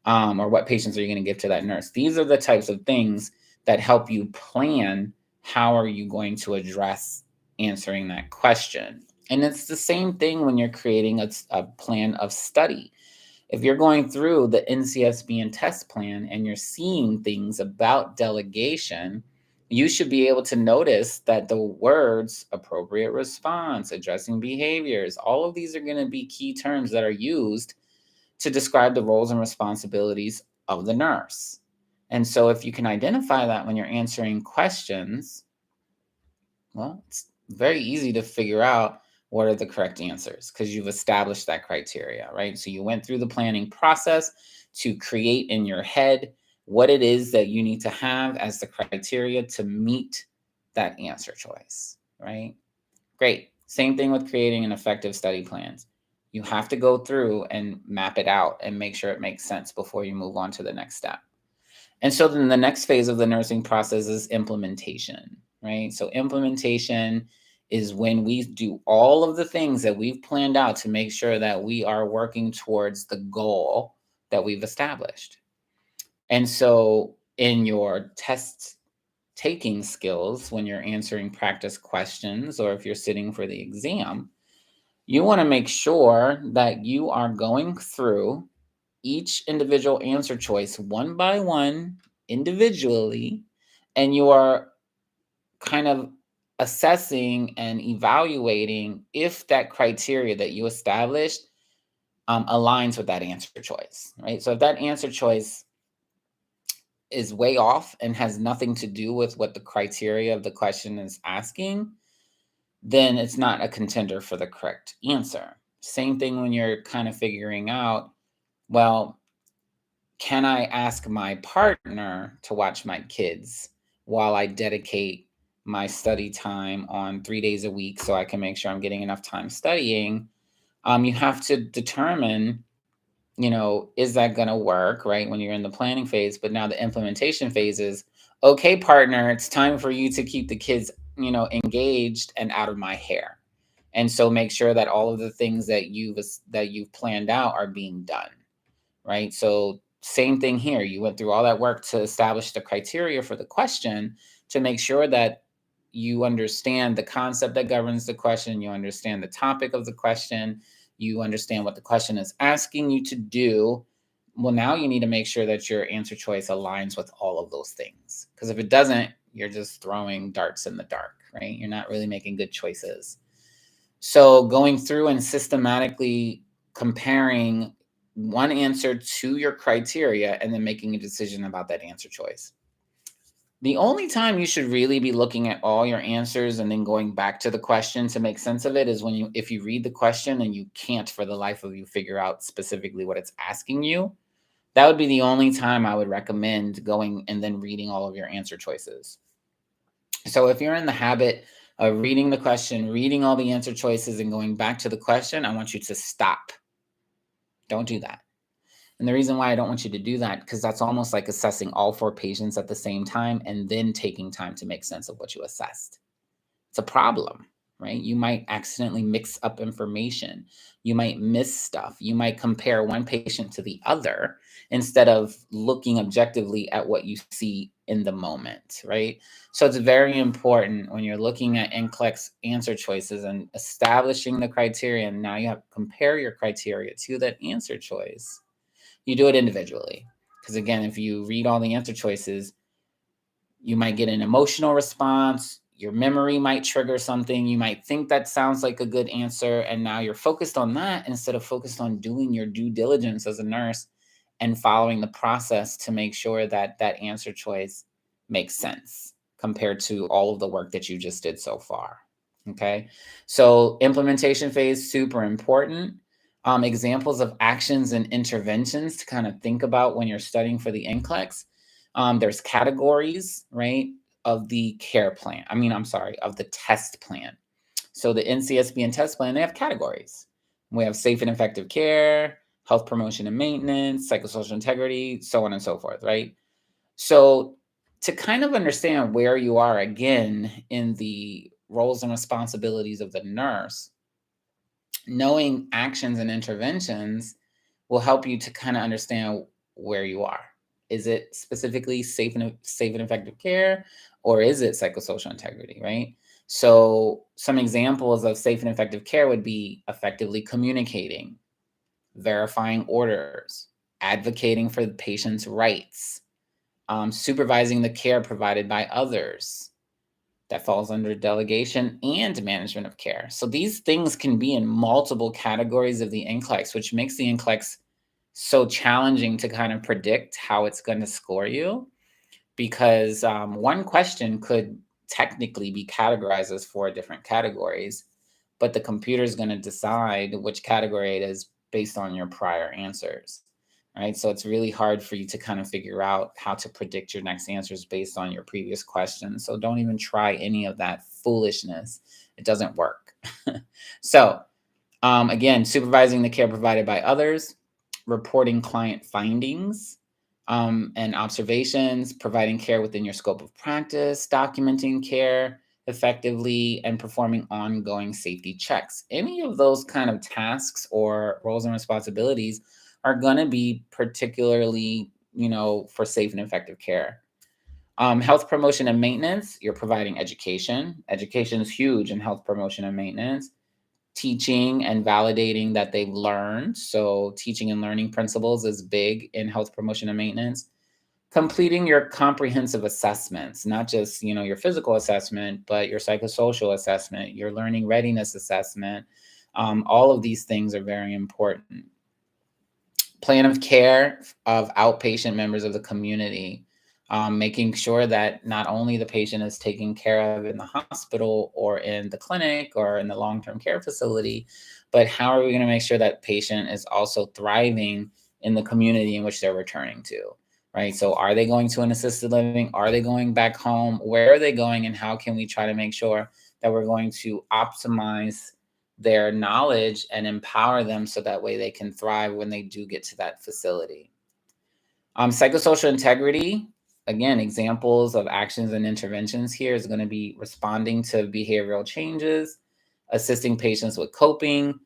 Or what patients are you going to give to that nurse? These are the types of things that help you plan how are you going to address answering that question. And it's the same thing when you're creating a plan of study. If you're going through the NCSB and test plan and you're seeing things about delegation, you should be able to notice that the words appropriate response, addressing behaviors, all of these are going to be key terms that are used to describe the roles and responsibilities of the nurse. And so if you can identify that when you're answering questions, well, it's very easy to figure out what are the correct answers because you've established that criteria, right? So you went through the planning process to create in your head what it is that you need to have as the criteria to meet that answer choice, right? Great. Same thing with creating an effective study plans. You have to go through and map it out and make sure it makes sense before you move on to the next step. And so then the next phase of the nursing process is implementation, right? So implementation is when we do all of the things that we've planned out to make sure that we are working towards the goal that we've established. And so in your test taking skills, when you're answering practice questions or if you're sitting for the exam, you want to make sure that you are going through each individual answer choice one by one individually, and you are kind of assessing and evaluating if that criteria that you established aligns with that answer choice, right? So if that answer choice is way off and has nothing to do with what the criteria of the question is asking, then it's not a contender for the correct answer. Same thing when you're kind of figuring out, well, can I ask my partner to watch my kids while I dedicate my study time on 3 days a week so I can make sure I'm getting enough time studying? You have to determine, is that going to work, right? When you're in the planning phase, but now the implementation phase is, okay, partner, it's time for you to keep the kids, engaged and out of my hair. And so make sure that all of the things that you've planned out are being done, right? So same thing here. You went through all that work to establish the criteria for the question to make sure that you understand the concept that governs the question, you understand the topic of the question, you understand what the question is asking you to do. Well, now you need to make sure that your answer choice aligns with all of those things. Because if it doesn't, you're just throwing darts in the dark, right? You're not really making good choices. So going through and systematically comparing one answer to your criteria and then making a decision about that answer choice. The only time you should really be looking at all your answers and then going back to the question to make sense of it is if you read the question and you can't for the life of you figure out specifically what it's asking you. That would be the only time I would recommend going and then reading all of your answer choices. So if you're in the habit of reading the question, reading all the answer choices and going back to the question, I want you to stop. Don't do that. And the reason why I don't want you to do that, because that's almost like assessing all 4 patients at the same time and then taking time to make sense of what you assessed. It's a problem, right? You might accidentally mix up information. You might miss stuff. You might compare one patient to the other instead of looking objectively at what you see in the moment, right? So it's very important when you're looking at NCLEX answer choices and establishing the criteria, and now you have to compare your criteria to that answer choice. You do it individually. Because again, if you read all the answer choices, you might get an emotional response. Your memory might trigger something. You might think that sounds like a good answer. And now you're focused on that instead of focused on doing your due diligence as a nurse and following the process to make sure that that answer choice makes sense compared to all of the work that you just did so far. Okay. So implementation phase, super important. Examples of actions and interventions to kind of think about when you're studying for the NCLEX. There's categories, right, of the care plan. Of the test plan. So the NCSB test plan, they have categories. We have safe and effective care, health promotion and maintenance, psychosocial integrity, so on and so forth, right? So to kind of understand where you are again in the roles and responsibilities of the nurse, knowing actions and interventions will help you to kind of understand where you are. Is it specifically safe and effective care, or is it psychosocial integrity, right? So some examples of safe and effective care would be effectively communicating, verifying orders, advocating for the patient's rights, supervising the care provided by others. That falls under delegation and management of care. So these things can be in multiple categories of the NCLEX, which makes the NCLEX so challenging to kind of predict how it's going to score you, because one question could technically be categorized as 4 different categories, but the computer is going to decide which category it is based on your prior answers, right? So it's really hard for you to kind of figure out how to predict your next answers based on your previous questions. So don't even try any of that foolishness. It doesn't work. So again, supervising the care provided by others, reporting client findings and observations, providing care within your scope of practice, documenting care effectively, and performing ongoing safety checks. Any of those kind of tasks or roles and responsibilities are going to be particularly, for safe and effective care. Health promotion and maintenance, you're providing education. Education is huge in health promotion and maintenance. Teaching and validating that they've learned. So teaching and learning principles is big in health promotion and maintenance. Completing your comprehensive assessments, not just, your physical assessment, but your psychosocial assessment, your learning readiness assessment. All of these things are very important. Plan of care of outpatient members of the community, making sure that not only the patient is taken care of in the hospital or in the clinic or in the long-term care facility, but how are we going to make sure that patient is also thriving in the community in which they're returning to, right? So are they going to an assisted living? Are they going back home? Where are they going? And how can we try to make sure that we're going to optimize their knowledge and empower them so that way they can thrive when they do get to that facility? Psychosocial integrity, again, examples of actions and interventions here is going to be responding to behavioral changes, assisting patients with coping,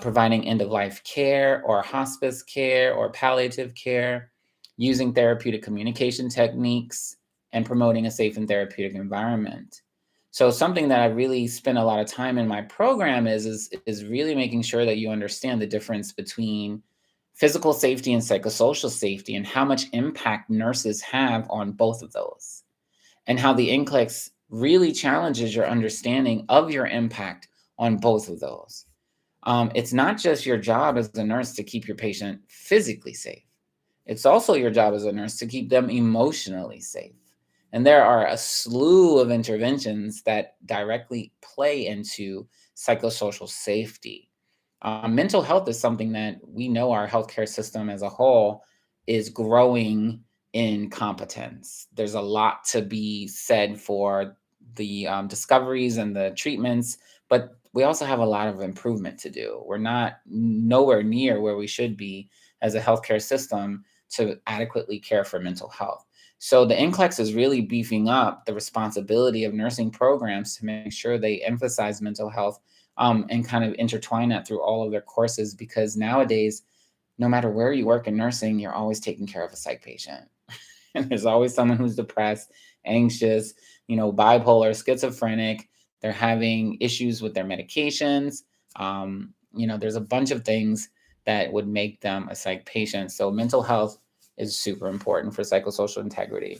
providing end-of-life care or hospice care or palliative care, using therapeutic communication techniques, and promoting a safe and therapeutic environment. So something that I really spend a lot of time in my program is really making sure that you understand the difference between physical safety and psychosocial safety, and how much impact nurses have on both of those, and how the NCLEX really challenges your understanding of your impact on both of those. It's not just your job as a nurse to keep your patient physically safe. It's also your job as a nurse to keep them emotionally safe. And there are a slew of interventions that directly play into psychosocial safety. Mental health is something that we know our healthcare system as a whole is growing in competence. There's a lot to be said for the discoveries and the treatments, but we also have a lot of improvement to do. We're not nowhere near where we should be as a healthcare system to adequately care for mental health. So the NCLEX is really beefing up the responsibility of nursing programs to make sure they emphasize mental health and kind of intertwine that through all of their courses, because nowadays, no matter where you work in nursing, you're always taking care of a psych patient. And there's always someone who's depressed, anxious, bipolar, schizophrenic. They're having issues with their medications. There's a bunch of things that would make them a psych patient. So mental health is super important for psychosocial integrity.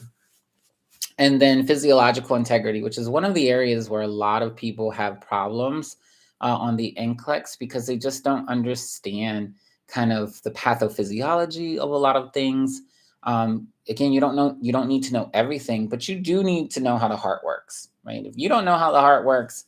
And then physiological integrity, which is one of the areas where a lot of people have problems on the NCLEX, because they just don't understand kind of the pathophysiology of a lot of things. Again, you don't need to know everything, but you do need to know how the heart works, right? If you don't know how the heart works,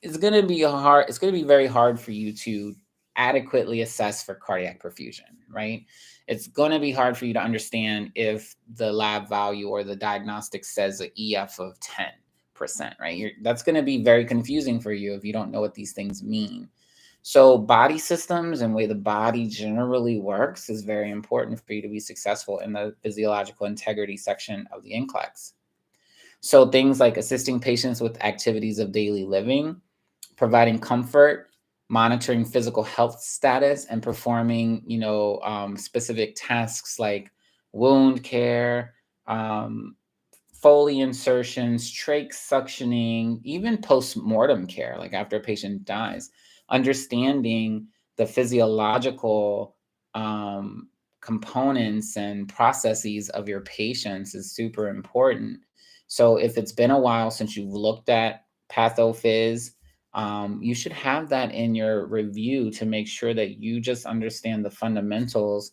it's going to be very hard for you to adequately assess for cardiac perfusion, right? It's going to be hard for you to understand if the lab value or the diagnostic says an EF of 10%, right? That's going to be very confusing for you if you don't know what these things mean. So body systems and way the body generally works is very important for you to be successful in the physiological integrity section of the NCLEX. So things like assisting patients with activities of daily living, providing comfort, monitoring physical health status, and performing, specific tasks like wound care, um, Foley insertions, trach suctioning, even post-mortem care, like after a patient dies. Understanding the physiological components and processes of your patients is super important. So if it's been a while since you've looked at pathophys, you should have that in your review to make sure that you just understand the fundamentals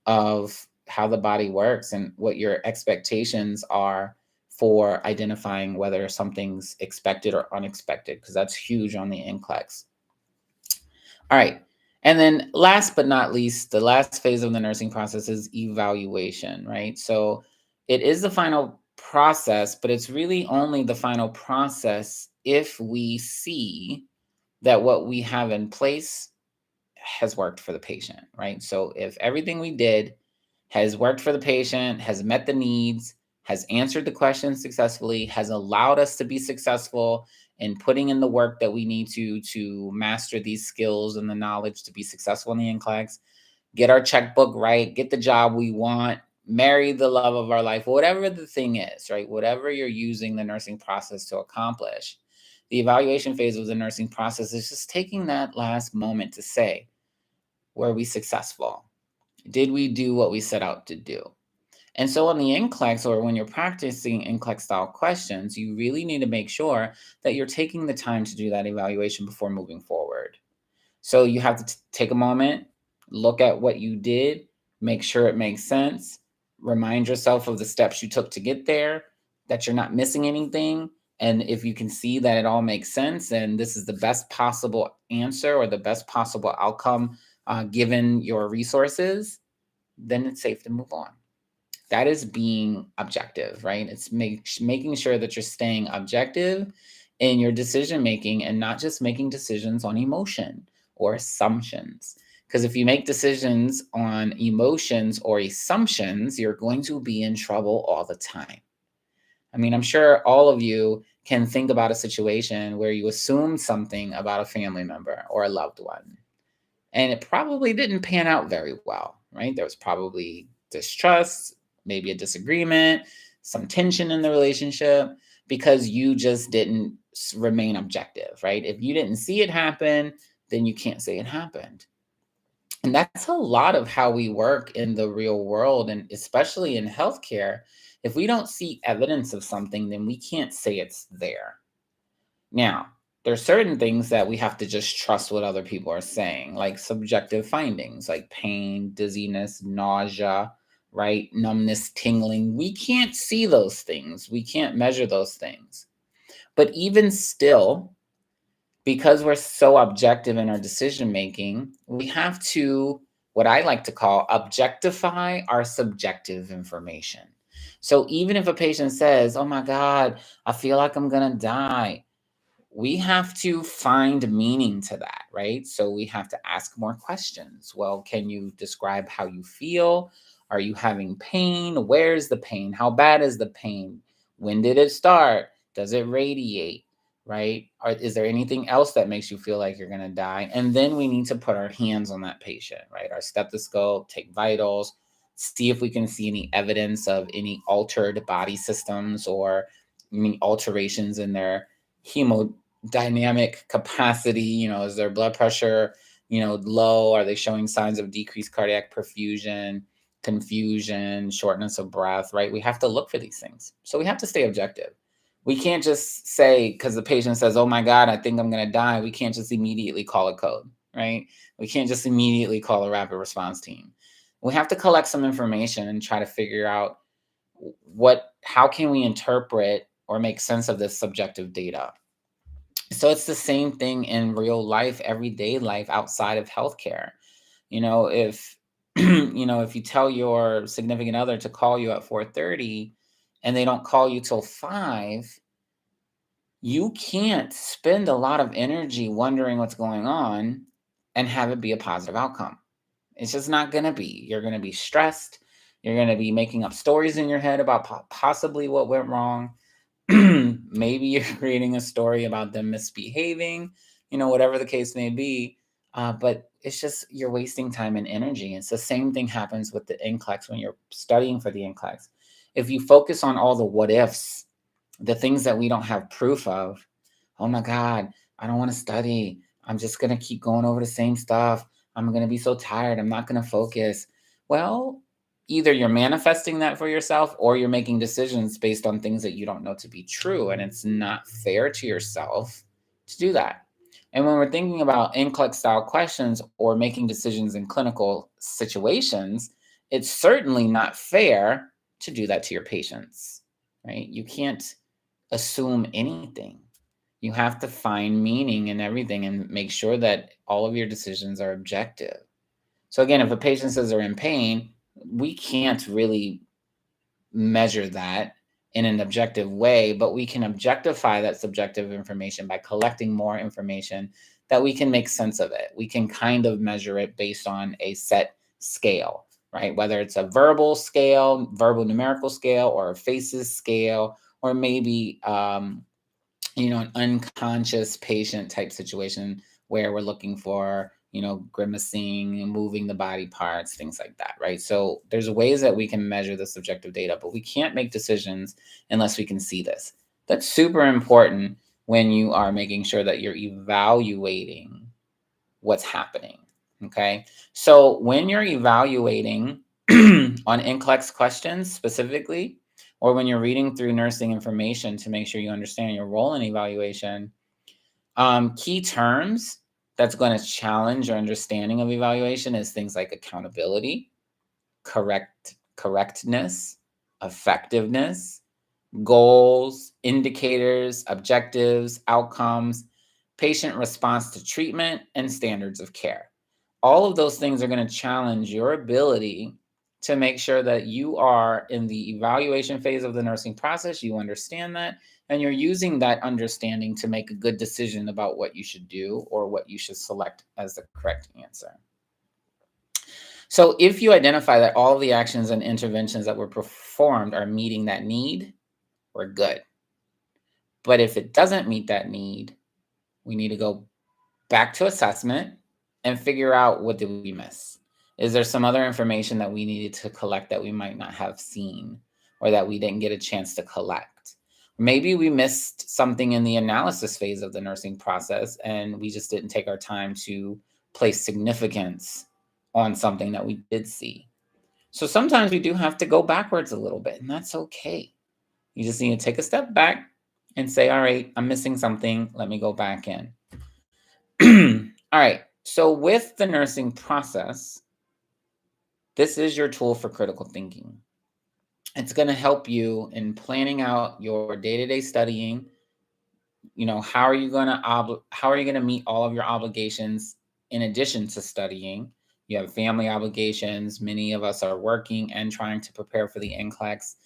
of how the body works and what your expectations are for identifying whether something's expected or unexpected, because that's huge on the NCLEX. All right. And then last but not least, the last phase of the nursing process is evaluation, right? So it is the final process, but it's really only the final process if we see that what we have in place has worked for the patient, right? So if everything we did has worked for the patient, has met the needs, has answered the questions successfully, has allowed us to be successful in putting in the work that we need to master these skills and the knowledge to be successful in the NCLEX, get our checkbook right, get the job we want, marry the love of our life, whatever the thing is, right? Whatever you're using the nursing process to accomplish. The evaluation phase of the nursing process is just taking that last moment to say, were we successful? Did we do what we set out to do? And so on the NCLEX, or when you're practicing NCLEX style questions, you really need to make sure that you're taking the time to do that evaluation before moving forward. So you have to take a moment, look at what you did, make sure it makes sense, remind yourself of the steps you took to get there, that you're not missing anything. And if you can see that it all makes sense and this is the best possible answer or the best possible outcome given your resources, then it's safe to move on. That is being objective, right? It's making sure that you're staying objective in your decision making and not just making decisions on emotion or assumptions. Because if you make decisions on emotions or assumptions, you're going to be in trouble all the time. I mean, I'm sure all of you can think about a situation where you assumed something about a family member or a loved one, and it probably didn't pan out very well, right? There was probably distrust, maybe a disagreement, some tension in the relationship because you just didn't remain objective, right? If you didn't see it happen, then you can't say it happened. And that's a lot of how we work in the real world, and especially in healthcare. If we don't see evidence of something, then we can't say it's there. Now, there's certain things that we have to just trust what other people are saying, like subjective findings, like pain, dizziness, nausea, right? Numbness, tingling. We can't see those things. We can't measure those things. But even still, because we're so objective in our decision making, we have to, what I like to call, objectify our subjective information. So even if a patient says, oh my God, I feel like I'm going to die, we have to find meaning to that, right? So we have to ask more questions. Well, can you describe how you feel? Are you having pain? Where's the pain? How bad is the pain? When did it start? Does it radiate? Right? Or is there anything else that makes you feel like you're going to die? And then we need to put our hands on that patient, right? Our stethoscope, take vitals, see if we can see any evidence of any altered body systems or any alterations in their hemodynamic capacity. Is their blood pressure, low? Are they showing signs of decreased cardiac perfusion, confusion, shortness of breath, right? We have to look for these things. So we have to stay objective. We can't just say, because the patient says, oh my God, I think I'm going to die. We can't just immediately call a code, right? We can't just immediately call a rapid response team. We have to collect some information and try to figure out how can we interpret or make sense of this subjective data. So it's the same thing in real life, everyday life outside of healthcare. If if you tell your significant other to call you at 4:30 and they don't call you till 5, you can't spend a lot of energy wondering what's going on and have it be a positive outcome. It's just not going to be. You're going to be stressed. You're going to be making up stories in your head about possibly what went wrong. Maybe you're creating a story about them misbehaving, whatever the case may be. But it's just you're wasting time and energy. It's the same thing happens with the NCLEX when you're studying for the NCLEX. If you focus on all the what ifs, the things that we don't have proof of, oh my God, I don't want to study. I'm just going to keep going over the same stuff. I'm going to be so tired. I'm not going to focus. Well, either you're manifesting that for yourself or you're making decisions based on things that you don't know to be true. And it's not fair to yourself to do that. And when we're thinking about NCLEX style questions or making decisions in clinical situations, it's certainly not fair to do that to your patients, right? You can't assume anything. You have to find meaning in everything and make sure that all of your decisions are objective. So again, if a patient says they're in pain, we can't really measure that in an objective way, but we can objectify that subjective information by collecting more information that we can make sense of it. We can kind of measure it based on a set scale, right? Whether it's a verbal scale, verbal numerical scale, or a faces scale, or maybe an unconscious patient type situation where we're looking for, grimacing and moving the body parts, things like that, right? So there's ways that we can measure the subjective data, but we can't make decisions unless we can see this. That's super important when you are making sure that you're evaluating what's happening. Okay. So when you're evaluating on NCLEX questions specifically, or when you're reading through nursing information to make sure you understand your role in evaluation, key terms that's going to challenge your understanding of evaluation is things like accountability, correctness, effectiveness, goals, indicators, objectives, outcomes, patient response to treatment, and standards of care. All of those things are going to challenge your ability to make sure that you are in the evaluation phase of the nursing process. You understand that, and you're using that understanding to make a good decision about what you should do or what you should select as the correct answer. So if you identify that all of the actions and interventions that were performed are meeting that need, we're good. But if it doesn't meet that need, we need to go back to assessment and figure out, what did we miss? Is there some other information that we needed to collect that we might not have seen or that we didn't get a chance to collect? Maybe we missed something in the analysis phase of the nursing process and we just didn't take our time to place significance on something that we did see. So sometimes we do have to go backwards a little bit, and that's okay. You just need to take a step back and say, all right, I'm missing something. Let me go back in. All right. So with the nursing process, this is your tool for critical thinking. It's going to help you in planning out your day-to-day studying. How are you going to meet all of your obligations in addition to studying? You have family obligations. Many of us are working and trying to prepare for the NCLEX.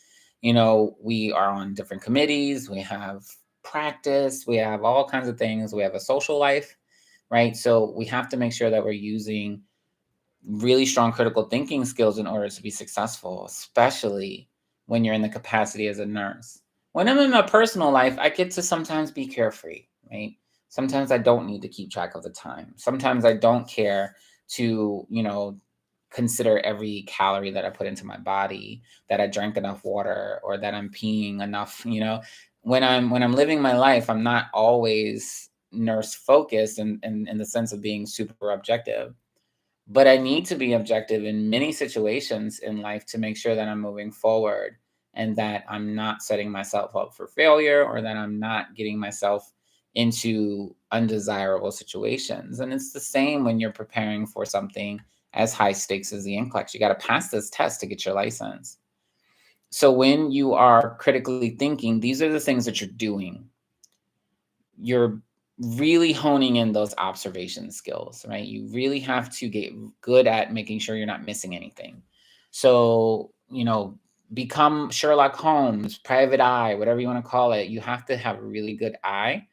We are on different committees. We have practice. We have all kinds of things. We have a social life, right? So we have to make sure that we're using really strong critical thinking skills in order to be successful, especially when you're in the capacity as a nurse. When I'm in my personal life, I get to sometimes be carefree, right? Sometimes I don't need to keep track of the time. Sometimes I don't care to, consider every calorie that I put into my body, that I drank enough water, or that I'm peeing enough. When I'm living my life, I'm not always nurse focused in the sense of being super objective. But I need to be objective in many situations in life to make sure that I'm moving forward and that I'm not setting myself up for failure or that I'm not getting myself into undesirable situations. And it's the same when you're preparing for something as high stakes as the NCLEX. You got to pass this test to get your license. So when you are critically thinking, these are the things that you're doing. You're really honing in those observation skills, right? You really have to get good at making sure you're not missing anything. So, become Sherlock Holmes, private eye, whatever you want to call it. You have to have a really good eye,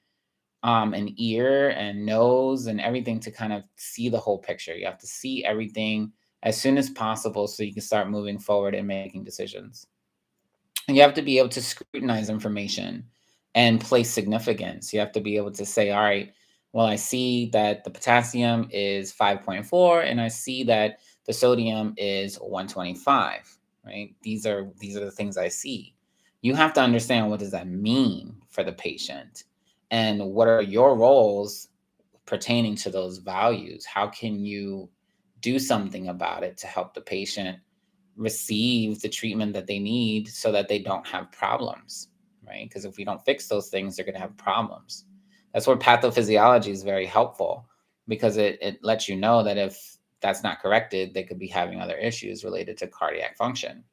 and ear and nose and everything to kind of see the whole picture. You have to see everything as soon as possible so you can start moving forward and making decisions. And you have to be able to scrutinize information and place significance. You have to be able to say, all right, well, I see that the potassium is 5.4 and I see that the sodium is 125, right? These are the things I see. You have to understand, what does that mean for the patient? And what are your roles pertaining to those values? How can you do something about it to help the patient receive the treatment that they need so that they don't have problems, right? Because if we don't fix those things, they're going to have problems. That's where pathophysiology is very helpful, because it lets you know that if that's not corrected, they could be having other issues related to cardiac function.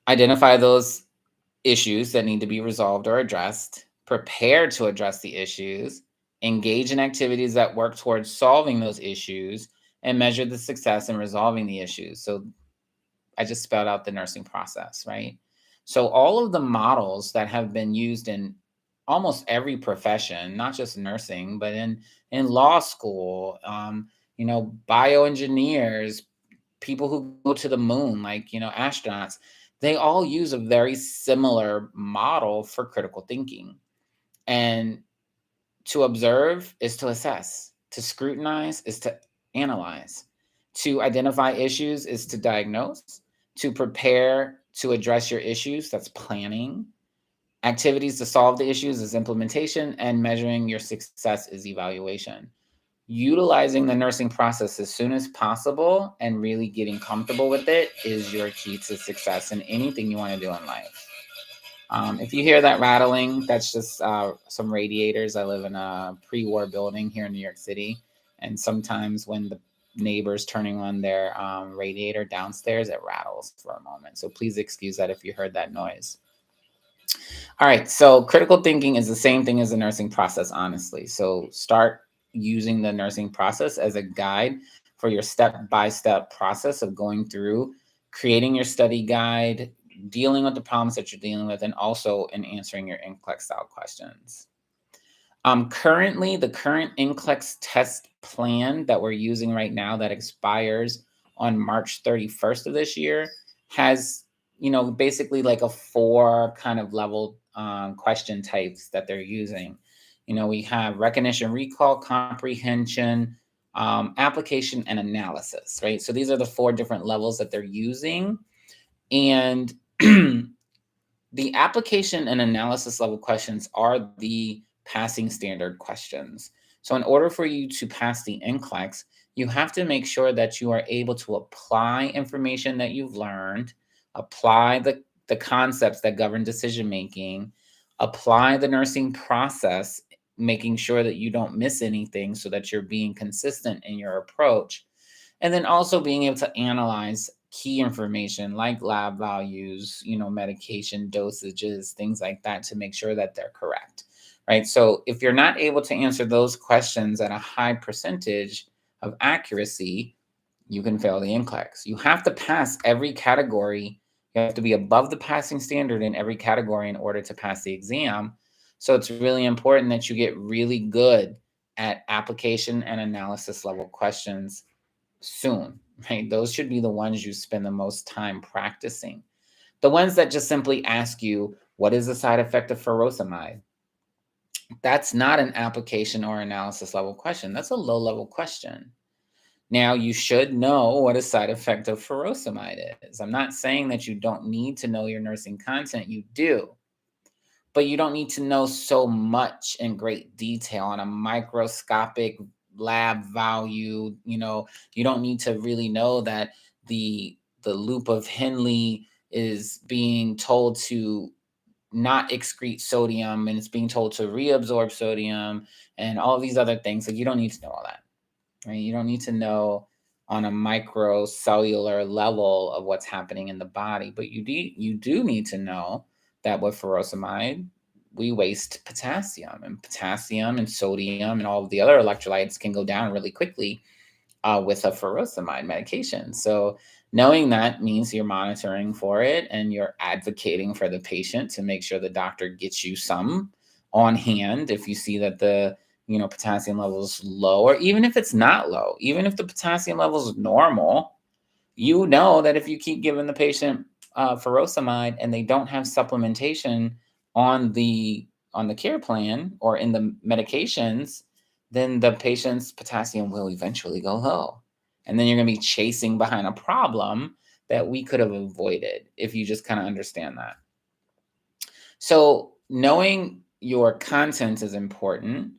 Identify those issues that need to be resolved or addressed, prepare to address the issues, engage in activities that work towards solving those issues, and measure the success in resolving the issues. So I just spelled out the nursing process, right? So all of the models that have been used in almost every profession, not just nursing, but in law school, bioengineers, people who go to the moon, like astronauts, they all use a very similar model for critical thinking. And to observe is to assess, to scrutinize is to analyze, to identify issues is to diagnose, to prepare to address your issues, that's planning. Activities to solve the issues is implementation, and measuring your success is evaluation. Utilizing the nursing process as soon as possible and really getting comfortable with it is your key to success in anything you want to do in life. If you hear that rattling, that's just some radiators. I live in a pre-war building here in New York City, and sometimes when the neighbors turning on their radiator downstairs, it rattles for a moment. So please excuse that if you heard that noise. All right, so critical thinking is the same thing as the nursing process, honestly. So start using the nursing process as a guide for your step-by-step process of going through creating your study guide, dealing with the problems that you're dealing with, and also in answering your NCLEX style questions. Currently, the current NCLEX test plan that we're using right now that expires on March 31st of this year has, basically like a 4 kind of level question types that they're using. We have recognition, recall, comprehension, application, and analysis, right? So these are the 4 different levels that they're using. And the application and analysis level questions are the passing standard questions. So in order for you to pass the NCLEX, you have to make sure that you are able to apply information that you've learned, apply the concepts that govern decision making, apply the nursing process, making sure that you don't miss anything so that you're being consistent in your approach, and then also being able to analyze key information like lab values, medication dosages, things like that, to make sure that they're correct, right? So if you're not able to answer those questions at a high percentage of accuracy, you can fail the NCLEX. You have to pass every category. You have to be above the passing standard in every category in order to pass the exam. So it's really important that you get really good at application and analysis level questions soon, right? Those should be the ones you spend the most time practicing. The ones that just simply ask you, what is the side effect of furosemide? That's not an application or analysis level question. That's a low level question. Now, you should know what a side effect of furosemide is. I'm not saying that you don't need to know your nursing content. You do. But you don't need to know so much in great detail on a microscopic lab value. You don't need to really know that the loop of Henle is being told to not excrete sodium and it's being told to reabsorb sodium and all these other things. Like, you don't need to know all that, right? You don't need to know on a microcellular level of what's happening in the body, but you do need to know that with furosemide, we waste potassium, and sodium and all of the other electrolytes can go down really quickly with a furosemide medication. So knowing that means you're monitoring for it and you're advocating for the patient to make sure the doctor gets you some on hand if you see that the potassium level is low, or even if it's not low, even if the potassium level is normal, that if you keep giving the patient furosemide and they don't have supplementation on the care plan or in the medications, then the patient's potassium will eventually go low. And then you're going to be chasing behind a problem that we could have avoided if you just kind of understand that. So knowing your content is important.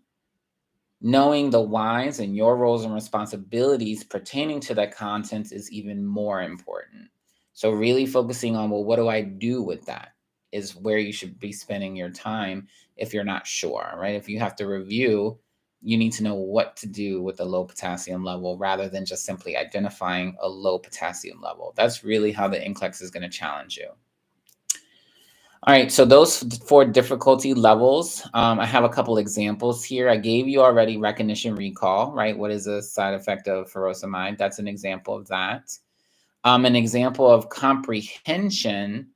Knowing the whys and your roles and responsibilities pertaining to that content is even more important. So really focusing on, well, what do I do with that is where you should be spending your time if you're not sure, right? If you have to review, you need to know what to do with a low potassium level rather than just simply identifying a low potassium level. That's really how the NCLEX is going to challenge you. All right, so those 4 difficulty levels, I have a couple examples here. I gave you already recognition recall, right? What is a side effect of furosemide? That's an example of that. An example of comprehension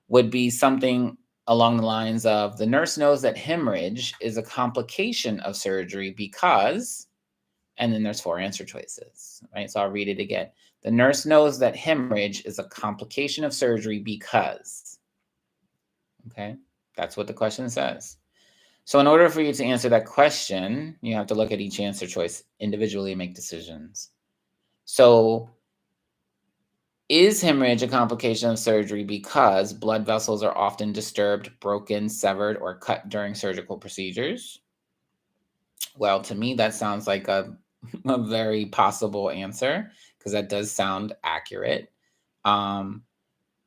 would be something along the lines of the nurse knows that hemorrhage is a complication of surgery because, and then there's 4 answer choices, right? So I'll read it again. The nurse knows that hemorrhage is a complication of surgery because. Okay, that's what the question says. So in order for you to answer that question, you have to look at each answer choice individually and make decisions. So is hemorrhage a complication of surgery because blood vessels are often disturbed, broken, severed, or cut during surgical procedures? Well, to me, that sounds like a very possible answer because that does sound accurate.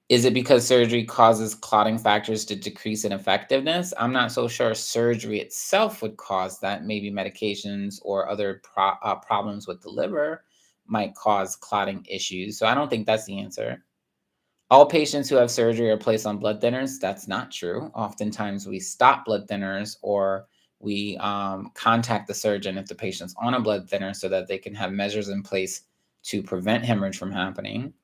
Is it because surgery causes clotting factors to decrease in effectiveness? I'm not so sure surgery itself would cause that. Maybe medications or other problems with the liver might cause clotting issues. So I don't think that's the answer. All patients who have surgery are placed on blood thinners. That's not true. Oftentimes we stop blood thinners or we contact the surgeon if the patient's on a blood thinner so that they can have measures in place to prevent hemorrhage from happening.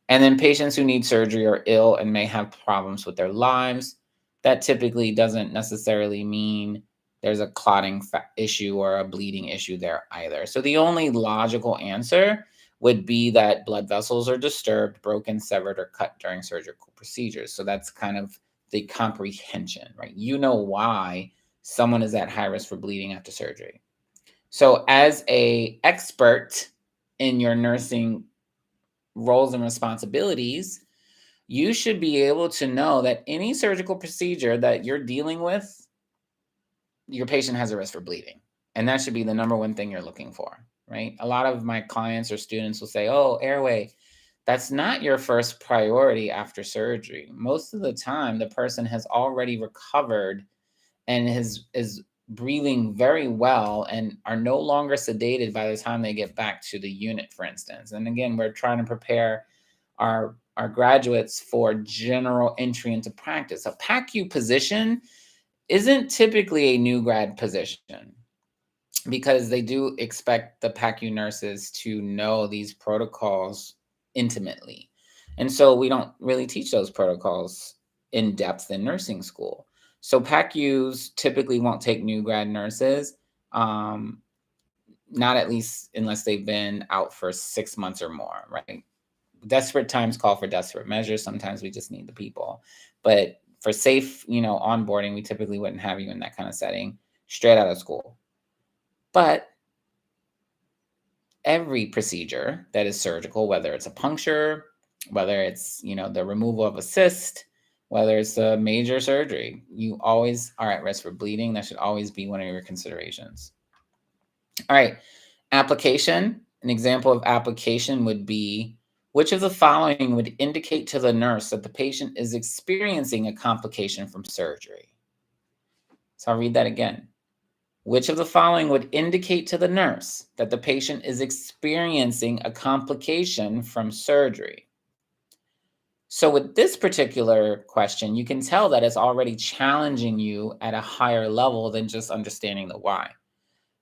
And then patients who need surgery are ill and may have problems with their lives. That typically doesn't necessarily mean there's a clotting issue or a bleeding issue there either. So the only logical answer would be that blood vessels are disturbed, broken, severed, or cut during surgical procedures. So that's kind of the comprehension, right? You know why someone is at high risk for bleeding after surgery. So as an expert in your nursing roles and responsibilities, you should be able to know that any surgical procedure that you're dealing with, your patient has a risk for bleeding. And that should be the number one thing you're looking for, right? A lot of my clients or students will say, oh, airway, that's not your first priority after surgery. Most of the time, the person has already recovered and is breathing very well and are no longer sedated by the time they get back to the unit, for instance. And again, we're trying to prepare our graduates for general entry into practice. A PACU position isn't typically a new grad position because they do expect the PACU nurses to know these protocols intimately. And so we don't really teach those protocols in depth in nursing school. So PACUs typically won't take new grad nurses, not at least unless they've been out for 6 months or more, right? Desperate times call for desperate measures. Sometimes we just need the people. But for safe, onboarding, we typically wouldn't have you in that kind of setting straight out of school. But every procedure that is surgical, whether it's a puncture, whether it's, the removal of a cyst, whether it's a major surgery, you always are at risk for bleeding. That should always be one of your considerations. All right, application. An example of application would be, which of the following would indicate to the nurse that the patient is experiencing a complication from surgery? So I'll read that again. Which of the following would indicate to the nurse that the patient is experiencing a complication from surgery? So with this particular question, you can tell that it's already challenging you at a higher level than just understanding the why.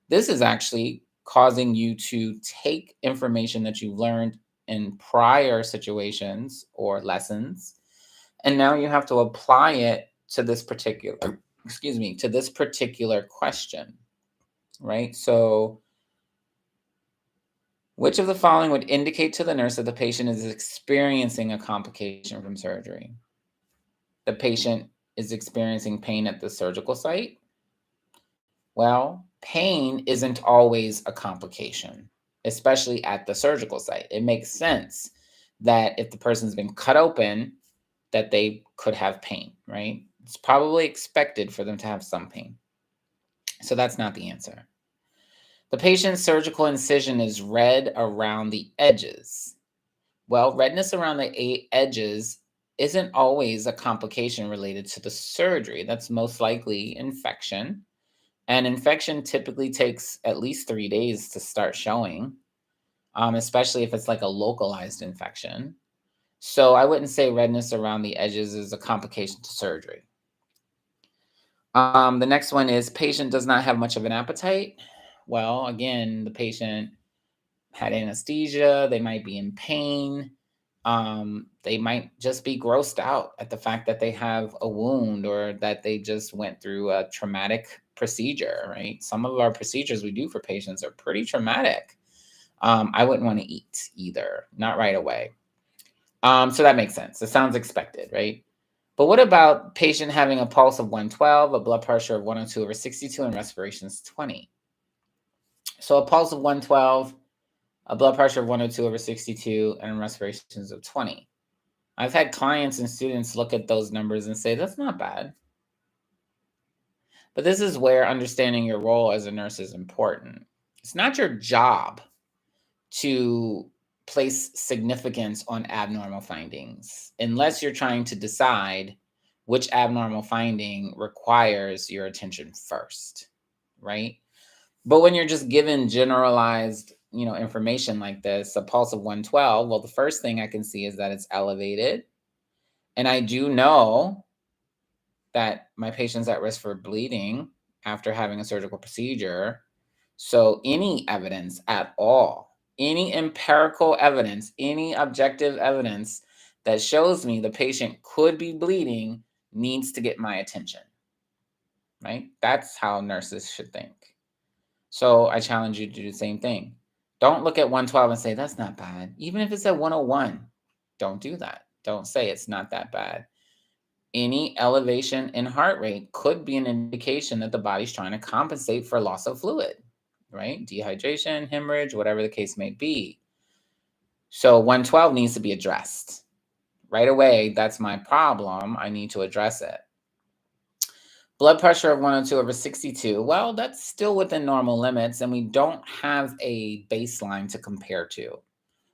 This is actually causing you to take information that you've learned in prior situations or lessons, and now you have to apply it to this particular, excuse me, to this particular question, right? So, which of the following would indicate to the nurse that the patient is experiencing a complication from surgery? The patient is experiencing pain at the surgical site. Well, pain isn't always a complication, especially at the surgical site. It makes sense that if the person's been cut open, that they could have pain, right? It's probably expected for them to have some pain. So that's not the answer. The patient's surgical incision is red around the edges. Well, redness around the edges isn't always a complication related to the surgery. That's most likely infection. And infection typically takes at least 3 days to start showing, especially if it's like a localized infection. So I wouldn't say redness around the edges is a complication to surgery. The next one is patient does not have much of an appetite. Well, again, the patient had anesthesia, they might be in pain. They might just be grossed out at the fact that they have a wound or that they just went through a traumatic procedure, right? Some of our procedures we do for patients are pretty traumatic. I wouldn't want to eat either, not right away. So that makes sense. It sounds expected, right? But what about patient having a pulse of 112, a blood pressure of 102/62, and respirations 20? So a pulse of 112, a blood pressure of 102/62, and respirations of 20. I've had clients and students look at those numbers and say, that's not bad. But this is where understanding your role as a nurse is important. It's not your job to place significance on abnormal findings unless you're trying to decide which abnormal finding requires your attention first, right? But when you're just given generalized, information like this, a pulse of 112, well, the first thing I can see is that it's elevated. And I do know that my patient's at risk for bleeding after having a surgical procedure. So any evidence at all, any empirical evidence, any objective evidence that shows me the patient could be bleeding needs to get my attention, right? That's how nurses should think. So I challenge you to do the same thing. Don't look at 112 and say, that's not bad. Even if it's at 101, don't do that. Don't say it's not that bad. Any elevation in heart rate could be an indication that the body's trying to compensate for loss of fluid, right? Dehydration, hemorrhage, whatever the case may be. So 112 needs to be addressed. Right away, that's my problem. I need to address it. Blood pressure of 102/62. Well, that's still within normal limits, and we don't have a baseline to compare to.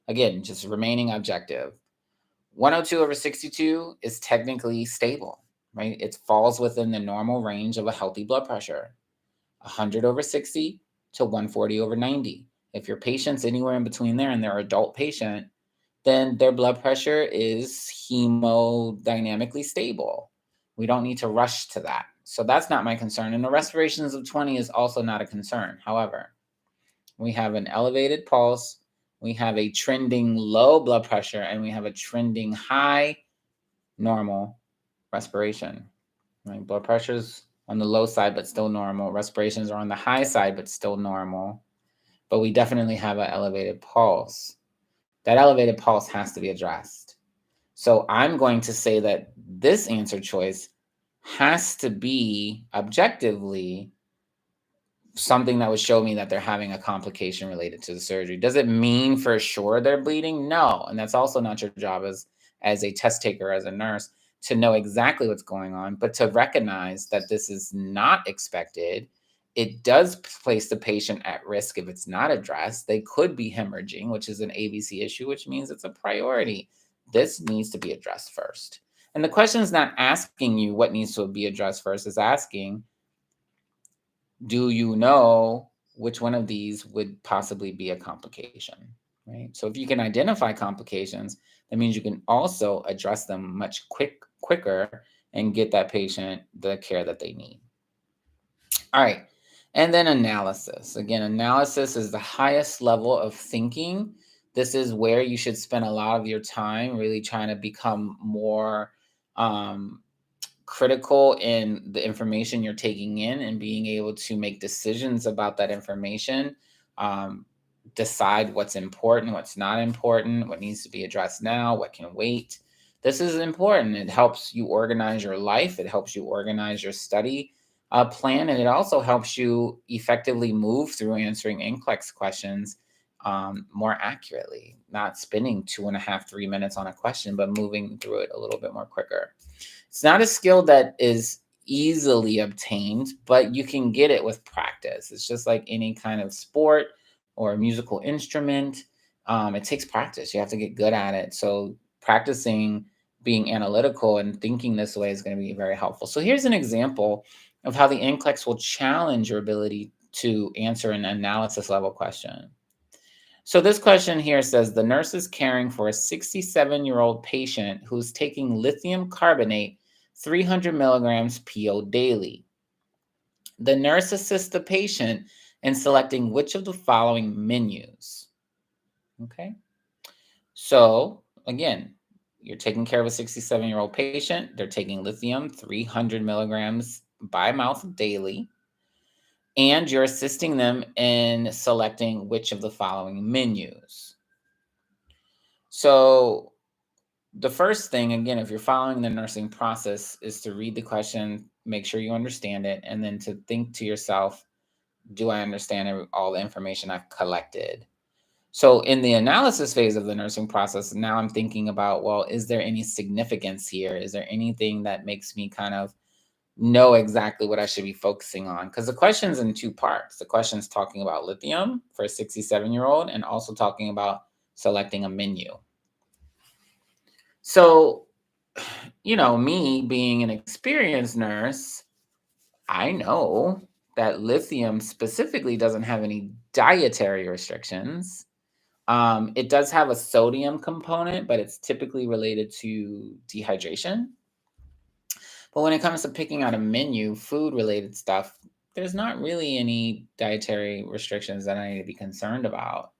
Again, just remaining objective. 102/62 is technically stable, right? It falls within the normal range of a healthy blood pressure. 100/60 to 140/90. If your patient's anywhere in between there and they're an adult patient, then their blood pressure is hemodynamically stable. We don't need to rush to that. So that's not my concern. And the respirations of 20 is also not a concern. However, we have an elevated pulse, we have a trending low blood pressure, and we have a trending high normal respiration. Right? Blood pressure's on the low side, but still normal. Respirations are on the high side, but still normal. But we definitely have an elevated pulse. That elevated pulse has to be addressed. So I'm going to say that this answer choice has to be objectively something that would show me that they're having a complication related to the surgery. Does it mean for sure they're bleeding? No. And that's also not your job as a test taker, as a nurse, to know exactly what's going on, but to recognize that this is not expected. It does place the patient at risk if it's not addressed. They could be hemorrhaging, which is an ABC issue, which means it's a priority. This needs to be addressed first. And the question is not asking you what needs to be addressed first, is asking, do you know which one of these would possibly be a complication, right? So if you can identify complications, that means you can also address them much quicker and get that patient the care that they need. All right. And then analysis. Again, analysis is the highest level of thinking. This is where you should spend a lot of your time really trying to become more um, critical in the information you're taking in and being able to make decisions about that information. Um, Decide what's important, what's not important, what needs to be addressed now, what can wait. This is important. It helps you organize your life, it helps you organize your study plan, and it also helps you effectively move through answering NCLEX questions more accurately, not spending 2.5, 3 minutes on a question, but moving through it a little bit more quicker. It's not a skill that is easily obtained, but you can get it with practice. It's just like any kind of sport or a musical instrument. It takes practice. You have to get good at it. So practicing being analytical and thinking this way is going to be very helpful. So here's an example of how the NCLEX will challenge your ability to answer an analysis level question. So this question here says the nurse is caring for a 67-year-old patient who's taking lithium carbonate 300 milligrams PO daily. The nurse assists the patient in selecting which of the following menus. Okay. So again, you're taking care of a 67-year-old patient. They're taking lithium 300 milligrams by mouth daily. And you're assisting them in selecting which of the following menus. So the first thing, again, if you're following the nursing process, is to read the question, make sure you understand it, and then to think to yourself, do I understand all the information I've collected? So in the analysis phase of the nursing process, now I'm thinking about, well, is there any significance here? Is there anything that makes me kind of know exactly what I should be focusing on? Because the question's in two parts. The question's talking about lithium for a 67-year-old and also talking about selecting a menu. So, me being an experienced nurse, I know that lithium specifically doesn't have any dietary restrictions. It does have a sodium component, but it's typically related to dehydration. But when it comes to picking out a menu, food related stuff, there's not really any dietary restrictions that I need to be concerned about.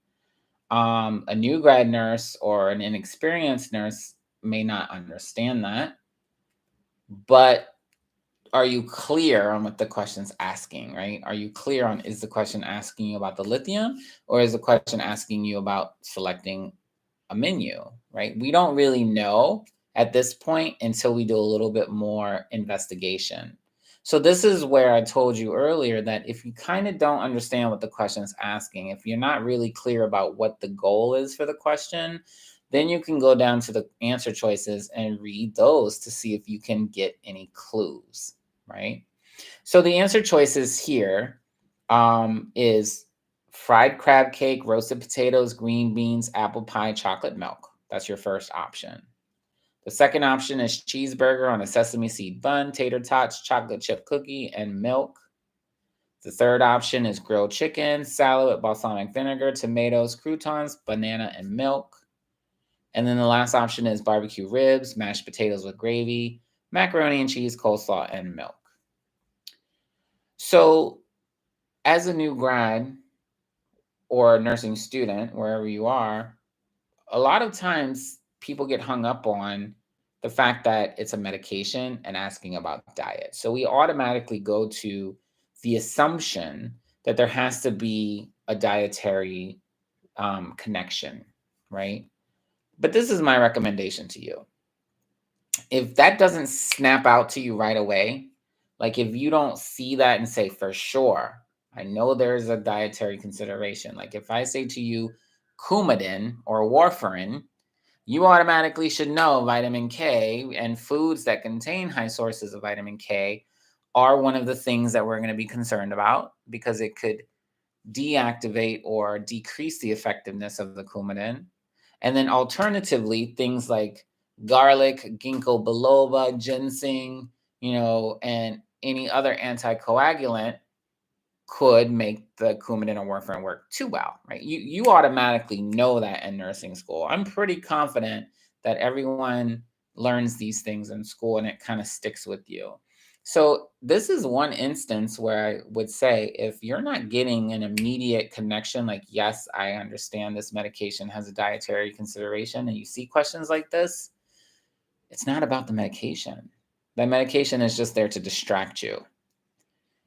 A new grad nurse or an inexperienced nurse may not understand that, but are you clear on what the question's asking, right? Are you clear on, is the question asking you about the lithium, or is the question asking you about selecting a menu, right? We don't really know at this point until we do a little bit more investigation. So this is where I told you earlier that if you kind of don't understand what the question's asking, if you're not really clear about what the goal is for the question, then you can go down to the answer choices and read those to see if you can get any clues, right? So the answer choices here is fried crab cake, roasted potatoes, green beans, apple pie, chocolate milk. That's your first option. The second option is cheeseburger on a sesame seed bun, tater tots, chocolate chip cookie, and milk. The third option is grilled chicken, salad with balsamic vinegar, tomatoes, croutons, banana, and milk. And then the last option is barbecue ribs, mashed potatoes with gravy, macaroni and cheese, coleslaw, and milk. So, as a new grad or a nursing student, wherever you are, a lot of times people get hung up on the fact that it's a medication and asking about diet. So we automatically go to the assumption that there has to be a dietary connection, right? But this is my recommendation to you. If that doesn't snap out to you right away, like if you don't see that and say, for sure, I know there's a dietary consideration. Like if I say to you, Coumadin or warfarin, you automatically should know vitamin K and foods that contain high sources of vitamin K are one of the things that we're going to be concerned about because it could deactivate or decrease the effectiveness of the Coumadin. And then alternatively, things like garlic, ginkgo biloba, ginseng, and any other anticoagulant could make the Coumadin or warfarin work too well, right? You automatically know that in nursing school. I'm pretty confident that everyone learns these things in school and it kind of sticks with you. So this is one instance where I would say if you're not getting an immediate connection, like, yes, I understand this medication has a dietary consideration, and you see questions like this, it's not about the medication. That medication is just there to distract you.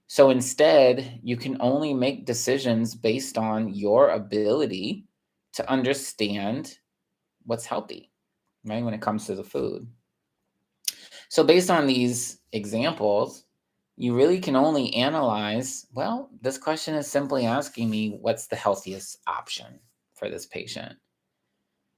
So instead, you can only make decisions based on your ability to understand what's healthy, right? When it comes to the food. So based on these examples, you really can only analyze, well, this question is simply asking me what's the healthiest option for this patient.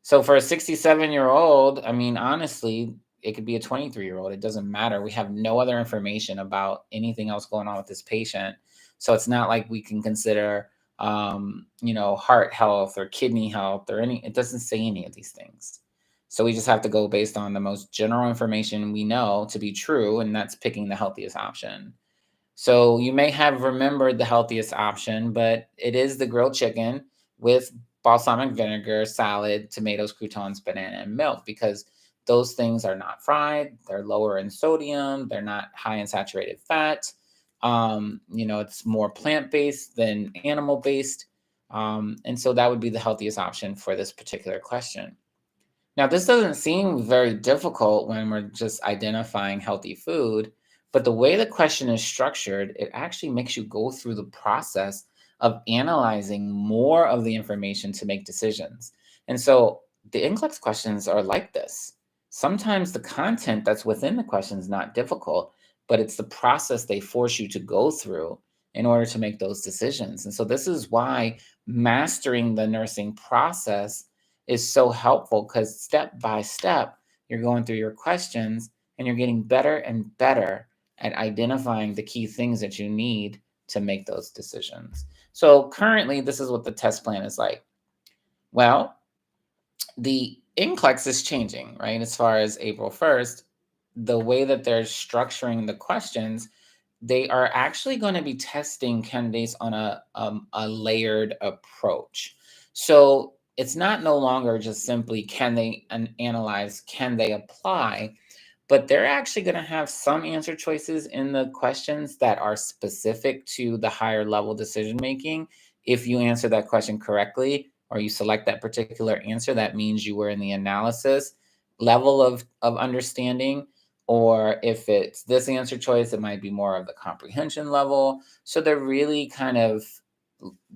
So for a 67-year-old, I mean, honestly, it could be a 23-year-old. It doesn't matter. We have no other information about anything else going on with this patient. So it's not like we can consider, heart health or kidney health or it doesn't say any of these things. So we just have to go based on the most general information we know to be true, and that's picking the healthiest option. So you may have remembered the healthiest option, but it is the grilled chicken with balsamic vinegar, salad, tomatoes, croutons, banana, and milk, because those things are not fried. They're lower in sodium. They're not high in saturated fat. It's more plant-based than animal-based. And so that would be the healthiest option for this particular question. Now, this doesn't seem very difficult when we're just identifying healthy food, but the way the question is structured, it actually makes you go through the process of analyzing more of the information to make decisions. And so the NCLEX questions are like this. Sometimes the content that's within the question is not difficult, but it's the process they force you to go through in order to make those decisions. And so this is why mastering the nursing process is so helpful, because step by step, you're going through your questions and you're getting better and better at identifying the key things that you need to make those decisions. So currently, this is what the test plan is like. Well, the NCLEX is changing, right? As far as April 1st, the way that they're structuring the questions, they are actually going to be testing candidates on a layered approach. So it's not no longer just simply can they analyze, can they apply, but they're actually going to have some answer choices in the questions that are specific to the higher level decision making. If you answer that question correctly or you select that particular answer, that means you were in the analysis level of understanding. Or if it's this answer choice, it might be more of the comprehension level. So they're really kind of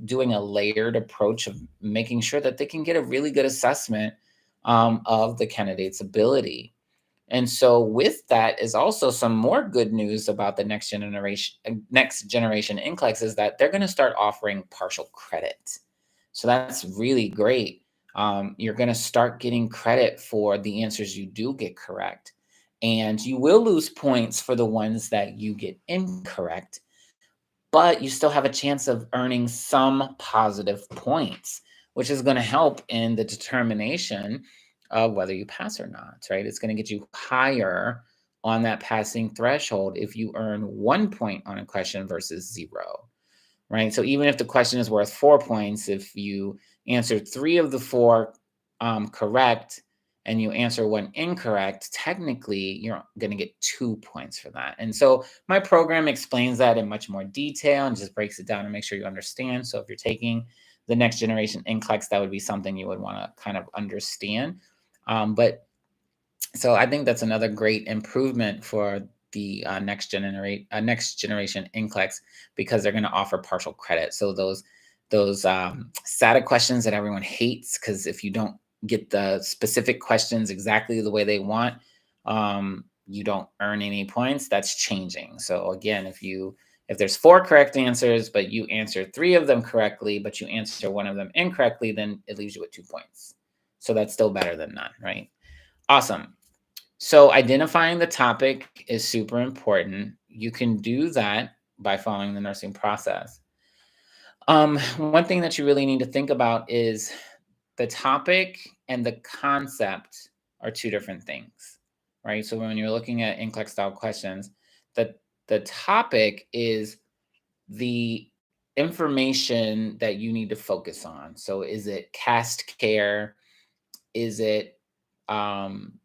doing a layered approach of making sure that they can get a really good assessment of the candidate's ability. And so with that is also some more good news about the next generation NCLEX is that they're going to start offering partial credit. So that's really great. You're going to start getting credit for the answers you do get correct. And you will lose points for the ones that you get incorrect, but you still have a chance of earning some positive points, which is going to help in the determination of whether you pass or not, right? It's going to get you higher on that passing threshold if you earn 1 point on a question versus 0, right? So even if the question is worth 4 points, if you answer 3 of the 4 correct and you answer 1 incorrect, technically you're going to get 2 points for that. And so my program explains that in much more detail and just breaks it down and make sure you understand. So if you're taking the next generation NCLEX, that would be something you would want to kind of understand. So I think that's another great improvement for the next generation NCLEX, because they're going to offer partial credit. So those SATA questions that everyone hates, because if you don't get the specific questions exactly the way they want, you don't earn any points. That's changing. So again, if there's 4 correct answers, but you answer 3 of them correctly, but you answer 1 of them incorrectly, then it leaves you with 2 points. So that's still better than none, right? Awesome. So identifying the topic is super important. You can do that by following the nursing process. One thing that you really need to think about is the topic and the concept are 2 different things, right? So when you're looking at NCLEX style questions, the topic is the information that you need to focus on. So is it cast care? Is it um,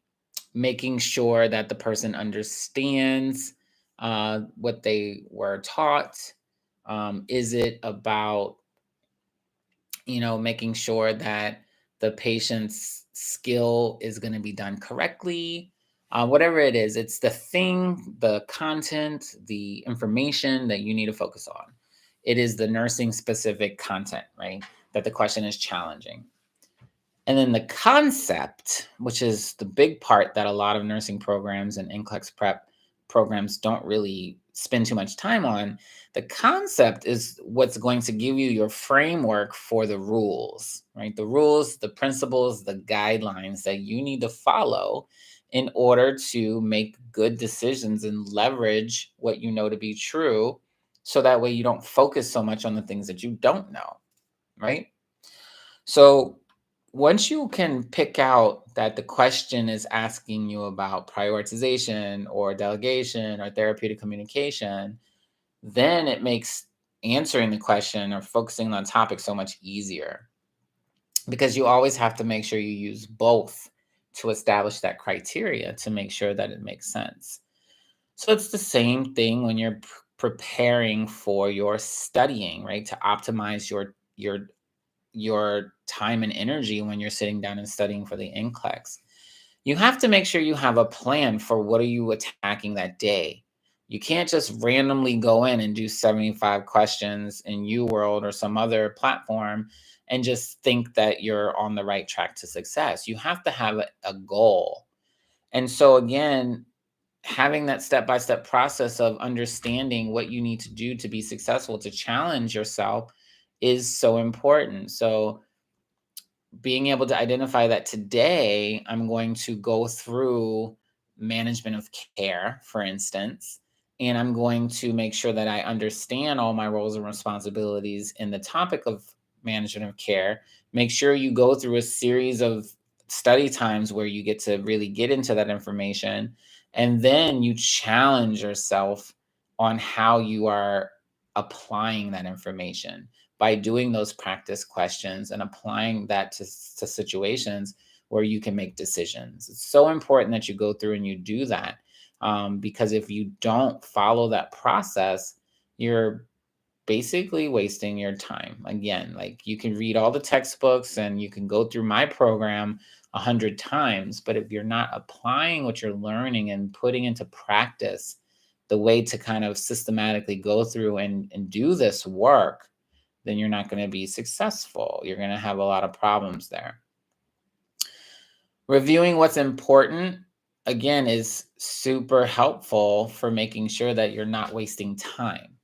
making sure that the person understands what they were taught? Is it about, making sure that the patient's skill is going to be done correctly? Whatever it is, it's the thing, the content, the information that you need to focus on. It is the nursing specific content, right? That the question is challenging. And then the concept, which is the big part that a lot of nursing programs and NCLEX prep programs don't really spend too much time on. The concept is what's going to give you your framework for the rules, right? The rules, the principles, the guidelines that you need to follow in order to make good decisions and leverage what you know to be true. So that way you don't focus so much on the things that you don't know, right? So once you can pick out that the question is asking you about prioritization or delegation or therapeutic communication, then it makes answering the question or focusing on the topic so much easier, because you always have to make sure you use both to establish that criteria to make sure that it makes sense. So it's the same thing when you're preparing for your studying, right? To optimize your time and energy when you're sitting down and studying for the NCLEX. You have to make sure you have a plan for what are you attacking that day. You can't just randomly go in and do 75 questions in UWorld or some other platform and just think that you're on the right track to success. You have to have a goal. And so again, having that step-by-step process of understanding what you need to do to be successful, to challenge yourself, is so important. So being able to identify that today I'm going to go through management of care, for instance, and I'm going to make sure that I understand all my roles and responsibilities in the topic of management of care. Make sure you go through a series of study times where you get to really get into that information. And then you challenge yourself on how you are applying that information by doing those practice questions and applying that to situations where you can make decisions. It's so important that you go through and you do that, because if you don't follow that process, you're basically wasting your time. Again, like, you can read all the textbooks and you can go through my program 100 times, but if you're not applying what you're learning and putting into practice the way to kind of systematically go through and do this work, then you're not going to be successful. You're going to have a lot of problems there. Reviewing what's important, again, is super helpful for making sure that you're not wasting time.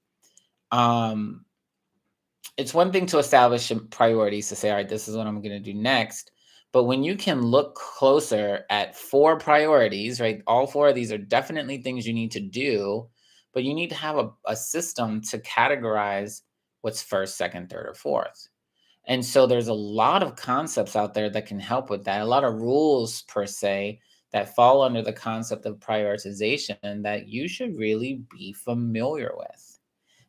It's one thing to establish priorities, to say, all right, this is what I'm going to do next. But when you can look closer at 4 priorities, right? All 4 of these are definitely things you need to do, but you need to have a system to categorize what's first, second, third, or fourth. And so there's a lot of concepts out there that can help with that. A lot of rules, per se, that fall under the concept of prioritization that you should really be familiar with.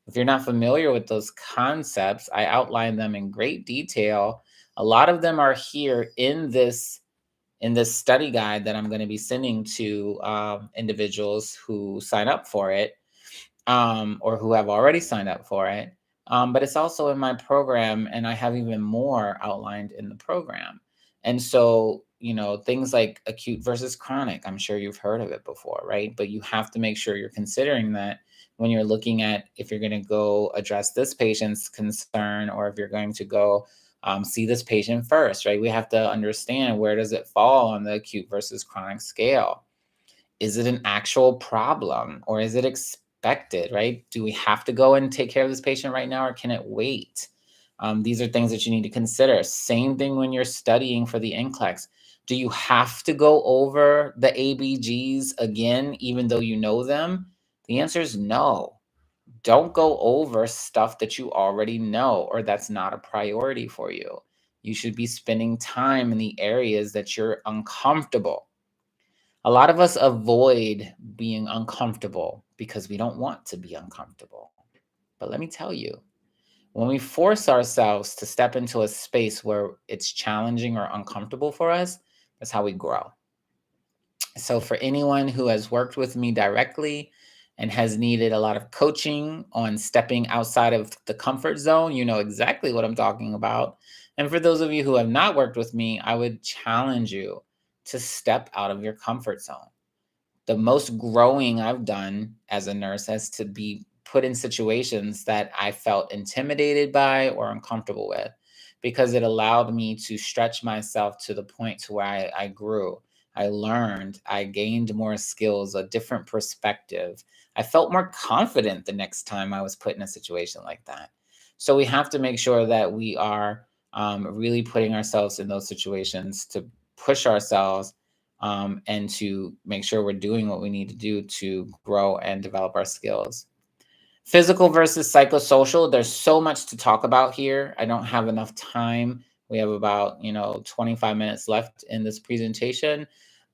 If you're not familiar with those concepts, I outline them in great detail. A lot of them are here in this study guide that I'm going to be sending to individuals who sign up for it, or who have already signed up for it. But it's also in my program, and I have even more outlined in the program. And so, things like acute versus chronic, I'm sure you've heard of it before, right? But you have to make sure you're considering that when you're looking at if you're going to go address this patient's concern, or if you're going to go see this patient first, right? We have to understand, where does it fall on the acute versus chronic scale? Is it an actual problem, or is it expected, right? Do we have to go and take care of this patient right now, or can it wait? These are things that you need to consider. Same thing when you're studying for the NCLEX. Do you have to go over the ABGs again, even though you know them? The answer is no. Don't go over stuff that you already know or that's not a priority for you. You should be spending time in the areas that you're uncomfortable. A lot of us avoid being uncomfortable because we don't want to be uncomfortable. But let me tell you, When we force ourselves to step into a space where it's challenging or uncomfortable for us, that's how we grow. So, for anyone who has worked with me directly and has needed a lot of coaching on stepping outside of the comfort zone, you know exactly what I'm talking about. And for those of you who have not worked with me, I would challenge you to step out of your comfort zone. The most growing I've done as a nurse has to be put in situations that I felt intimidated by or uncomfortable with, because it allowed me to stretch myself to the point to where I grew. I learned, I gained more skills, a different perspective. I felt more confident the next time I was put in a situation like that. So we have to make sure that we are really putting ourselves in those situations to push ourselves, and to make sure we're doing what we need to do to grow and develop our skills. Physical versus psychosocial, there's so much to talk about here. I don't have enough time. We have about, 25 minutes left in this presentation,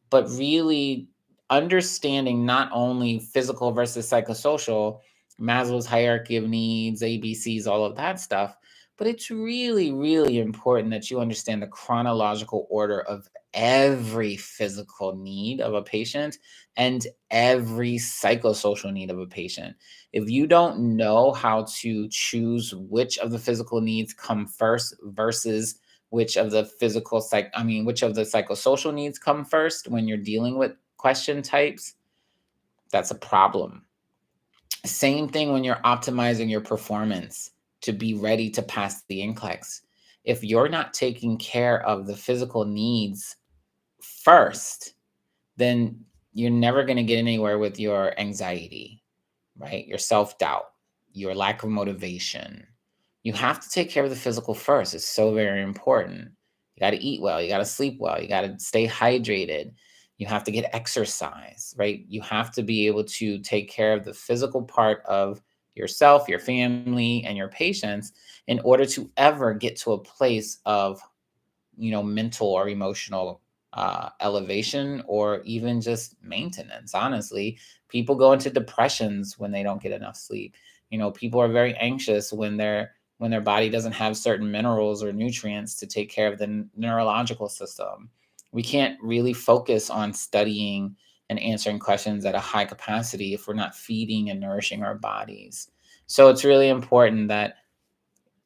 but really understanding not only physical versus psychosocial, Maslow's hierarchy of needs, ABCs, all of that stuff, but it's really, really important that you understand the chronological order of every physical need of a patient and every psychosocial need of a patient. If you don't know how to choose which of the physical needs come first versus which of the psychosocial needs come first when you're dealing with question types, that's a problem. Same thing when you're optimizing your performance to be ready to pass the NCLEX. If you're not taking care of the physical needs first, then you're never going to get anywhere with your anxiety, right? Your self doubt, your lack of motivation. You have to take care of the physical first. It's so very important. You got to eat well, you got to sleep well, you got to stay hydrated. You have to get exercise, right? You have to be able to take care of the physical part of yourself, your family, and your patients in order to ever get to a place of, mental or emotional elevation, or even just maintenance. Honestly, people go into depressions when they don't get enough sleep. People are very anxious when their body doesn't have certain minerals or nutrients to take care of the neurological system. We can't really focus on studying and answering questions at a high capacity if we're not feeding and nourishing our bodies. So it's really important that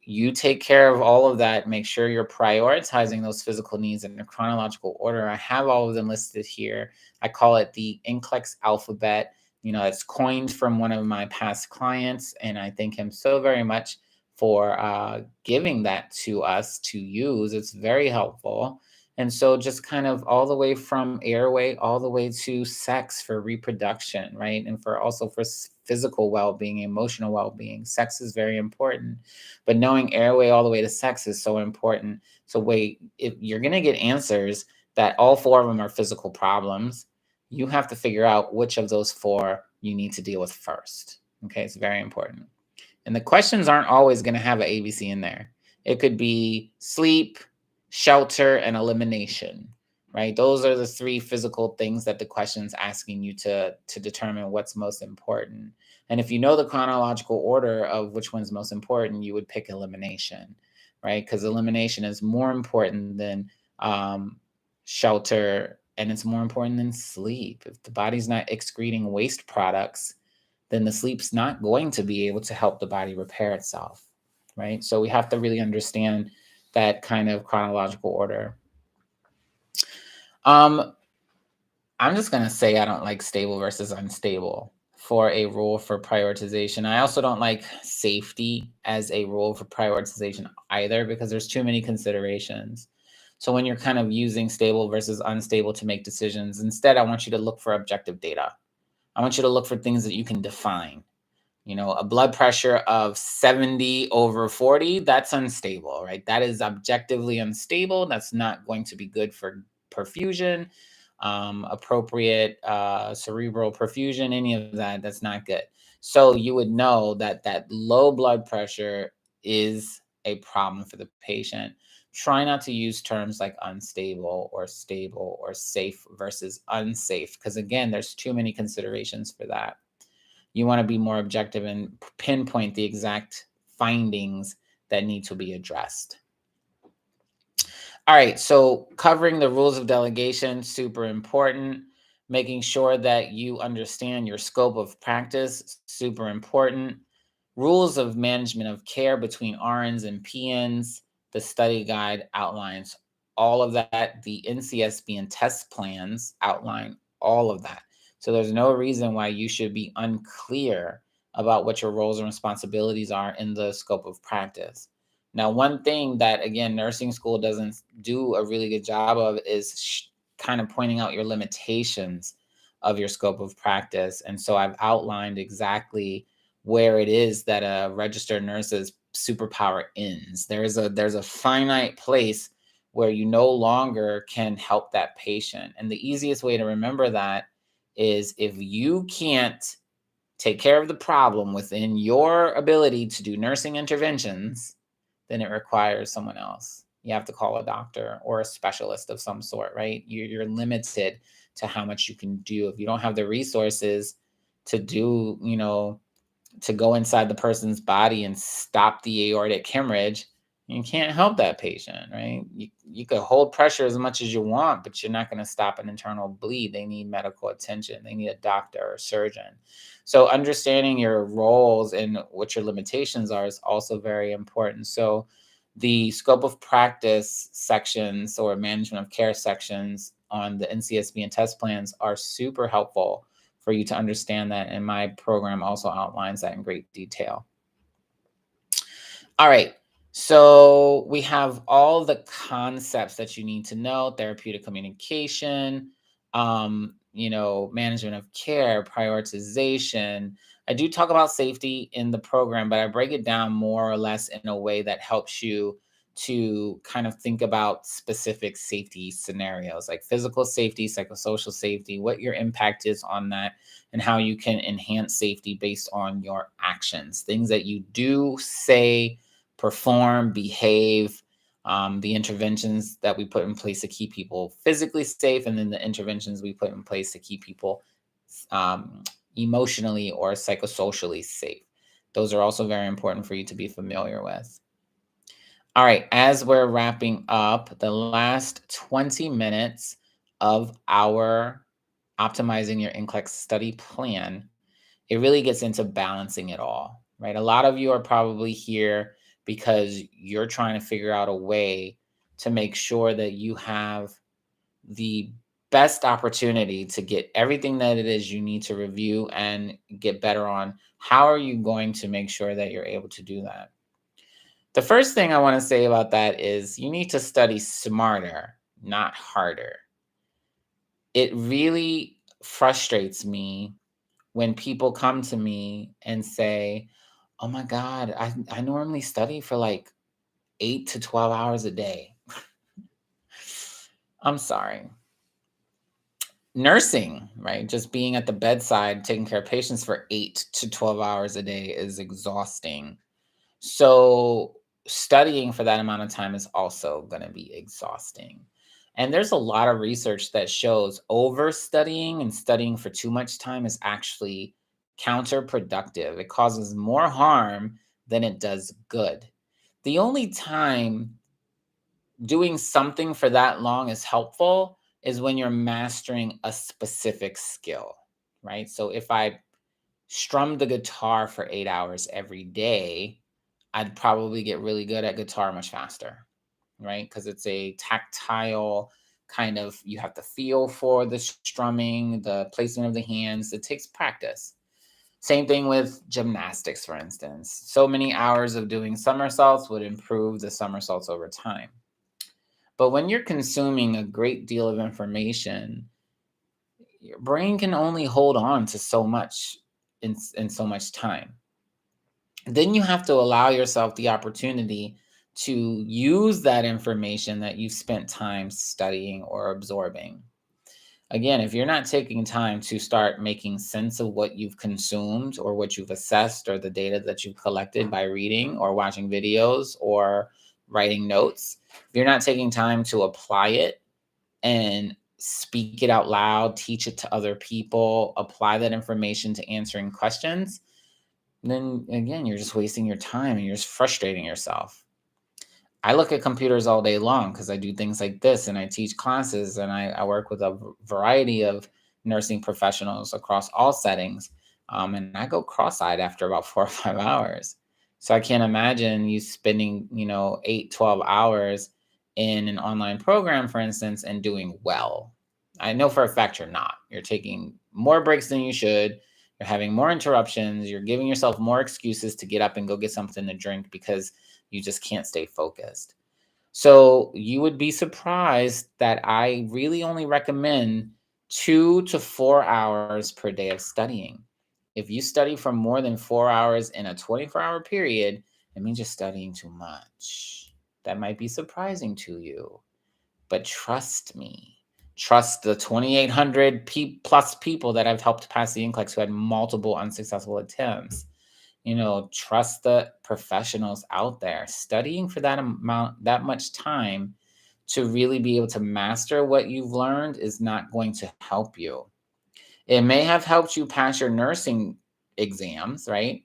you take care of all of that. Make sure you're prioritizing those physical needs in a chronological order. I have all of them listed here. I call it the NCLEX alphabet. It's coined from one of my past clients, and I thank him so very much for giving that to us to use. It's very helpful. And so, just kind of all the way from airway, all the way to sex for reproduction, right? And for also for physical well being, emotional well being, sex is very important, but knowing airway all the way to sex is so important. So wait, if you're going to get answers that all four of them are physical problems, you have to figure out which of those four you need to deal with first. Okay, it's very important. And the questions aren't always going to have an ABC in there. It could be sleep, shelter, and elimination, right? Those are the three physical things that the question's asking you to determine what's most important. And if you know the chronological order of which one's most important, you would pick elimination, right? Because elimination is more important than um, shelter, and it's more important than sleep. If the body's not excreting waste products, then the sleep's not going to be able to help the body repair itself, right? So we have to really understand that kind of chronological order. Um, I'm just going to say I don't like stable versus unstable for a rule for prioritization. I also don't like safety as a rule for prioritization either, because there's too many considerations. So when you're kind of using stable versus unstable to make decisions, instead, I want you to look for objective data. I want you to look for things that you can define. A blood pressure of 70 over 40, that's unstable, right? That is objectively unstable. That's not going to be good for perfusion, appropriate cerebral perfusion, any of that, that's not good. So you would know that that low blood pressure is a problem for the patient. Try not to use terms like unstable or stable or safe versus unsafe, because again, there's too many considerations for that. You want to be more objective and pinpoint the exact findings that need to be addressed. All right, so covering the rules of delegation, super important. Making sure that you understand your scope of practice, super important. Rules of management of care between RNs and PNs. The study guide outlines all of that. The NCSB and test plans outline all of that. So there's no reason why you should be unclear about what your roles and responsibilities are in the scope of practice. Now, one thing that, again, nursing school doesn't do a really good job of is kind of pointing out your limitations of your scope of practice. And so I've outlined exactly where it is that a registered nurse's superpower ends. There's a finite place where you no longer can help that patient. And the easiest way to remember that is if you can't take care of the problem within your ability to do nursing interventions, then it requires someone else. You have to call a doctor or a specialist of some sort, right? You're limited to how much you can do. If you don't have the resources to do, to go inside the person's body and stop the aortic hemorrhage, you can't help that patient, right? You could hold pressure as much as you want, but you're not going to stop an internal bleed. They need medical attention. They need a doctor or a surgeon. So understanding your roles and what your limitations are is also very important. So the scope of practice sections or management of care sections on the NCSB and test plans are super helpful for you to understand that. And my program also outlines that in great detail. All right. So we have all the concepts that you need to know: therapeutic communication, management of care, prioritization. I do talk about safety in the program, but I break it down more or less in a way that helps you to kind of think about specific safety scenarios like physical safety, psychosocial safety, what your impact is on that, and how you can enhance safety based on your actions, things that you do, say, perform, behave, the interventions that we put in place to keep people physically safe, and then the interventions we put in place to keep people emotionally or psychosocially safe. Those are also very important for you to be familiar with. All right, as we're wrapping up the last 20 minutes of our Optimizing Your NCLEX study plan, it really gets into balancing it all, right? A lot of you are probably here because you're trying to figure out a way to make sure that you have the best opportunity to get everything that it is you need to review and get better on. How are you going to make sure that you're able to do that? The first thing I want to say about that is you need to study smarter, not harder. It really frustrates me when people come to me and say, "Oh my God, I normally study for like 8 to 12 hours a day." I'm sorry. Nursing, right? Just being at the bedside, taking care of patients for 8 to 12 hours a day is exhausting. So studying for that amount of time is also going to be exhausting. And there's a lot of research that shows overstudying and studying for too much time is actually counterproductive. It causes more harm than it does good. The only time doing something for that long is helpful is when you're mastering a specific skill, right? So if I strum the guitar for 8 hours every day, I'd probably get really good at guitar much faster, right? Because it's a tactile kind of, you have to feel for the strumming, the placement of the hands. It takes practice. Same thing with gymnastics, for instance. So many hours of doing somersaults would improve the somersaults over time. But when you're consuming a great deal of information, your brain can only hold on to so much in so much time. Then you have to allow yourself the opportunity to use that information that you've spent time studying or absorbing. Again, if you're not taking time to start making sense of what you've consumed or what you've assessed or the data that you've collected by reading or watching videos or writing notes, if you're not taking time to apply it and speak it out loud, teach it to other people, apply that information to answering questions, then again, you're just wasting your time and you're just frustrating yourself. I look at computers all day long because I do things like this and I teach classes and I work with a variety of nursing professionals across all settings. And I go cross-eyed after about 4 or 5 hours. So I can't imagine you spending, 8, 12 hours in an online program, for instance, and doing well. I know for a fact you're not. You're taking more breaks than you should. You're having more interruptions. You're giving yourself more excuses to get up and go get something to drink because you just can't stay focused. So you would be surprised that I really only recommend 2 to 4 hours per day of studying. If you study for more than 4 hours in a 24-hour period, it means you're studying too much. That might be surprising to you, but trust me. Trust the 2,800 plus people that I've helped pass the NCLEX who had multiple unsuccessful attempts. Trust the professionals out there. Studying for that much time to really be able to master what you've learned is not going to help you. It may have helped you pass your nursing exams, right?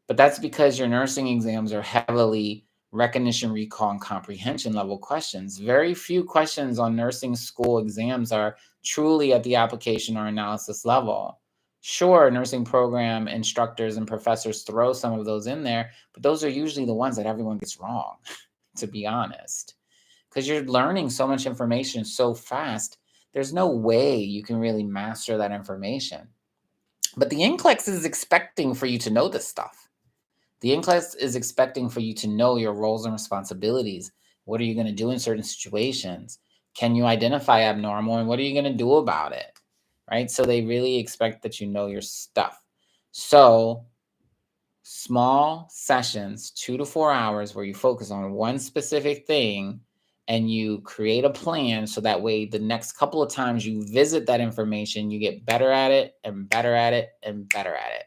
But that's because your nursing exams are heavily recognition, recall, and comprehension level questions. Very few questions on nursing school exams are truly at the application or analysis level. Sure, nursing program instructors and professors throw some of those in there, but those are usually the ones that everyone gets wrong, to be honest. Because you're learning so much information so fast, there's no way you can really master that information. But the NCLEX is expecting for you to know this stuff. The NCLEX is expecting for you to know your roles and responsibilities. What are you going to do in certain situations? Can you identify abnormal and what are you going to do about it? Right? So they really expect that you know your stuff. So small sessions, 2 to 4 hours, where you focus on one specific thing and you create a plan so that way the next couple of times you visit that information, you get better at it and better at it and better at it.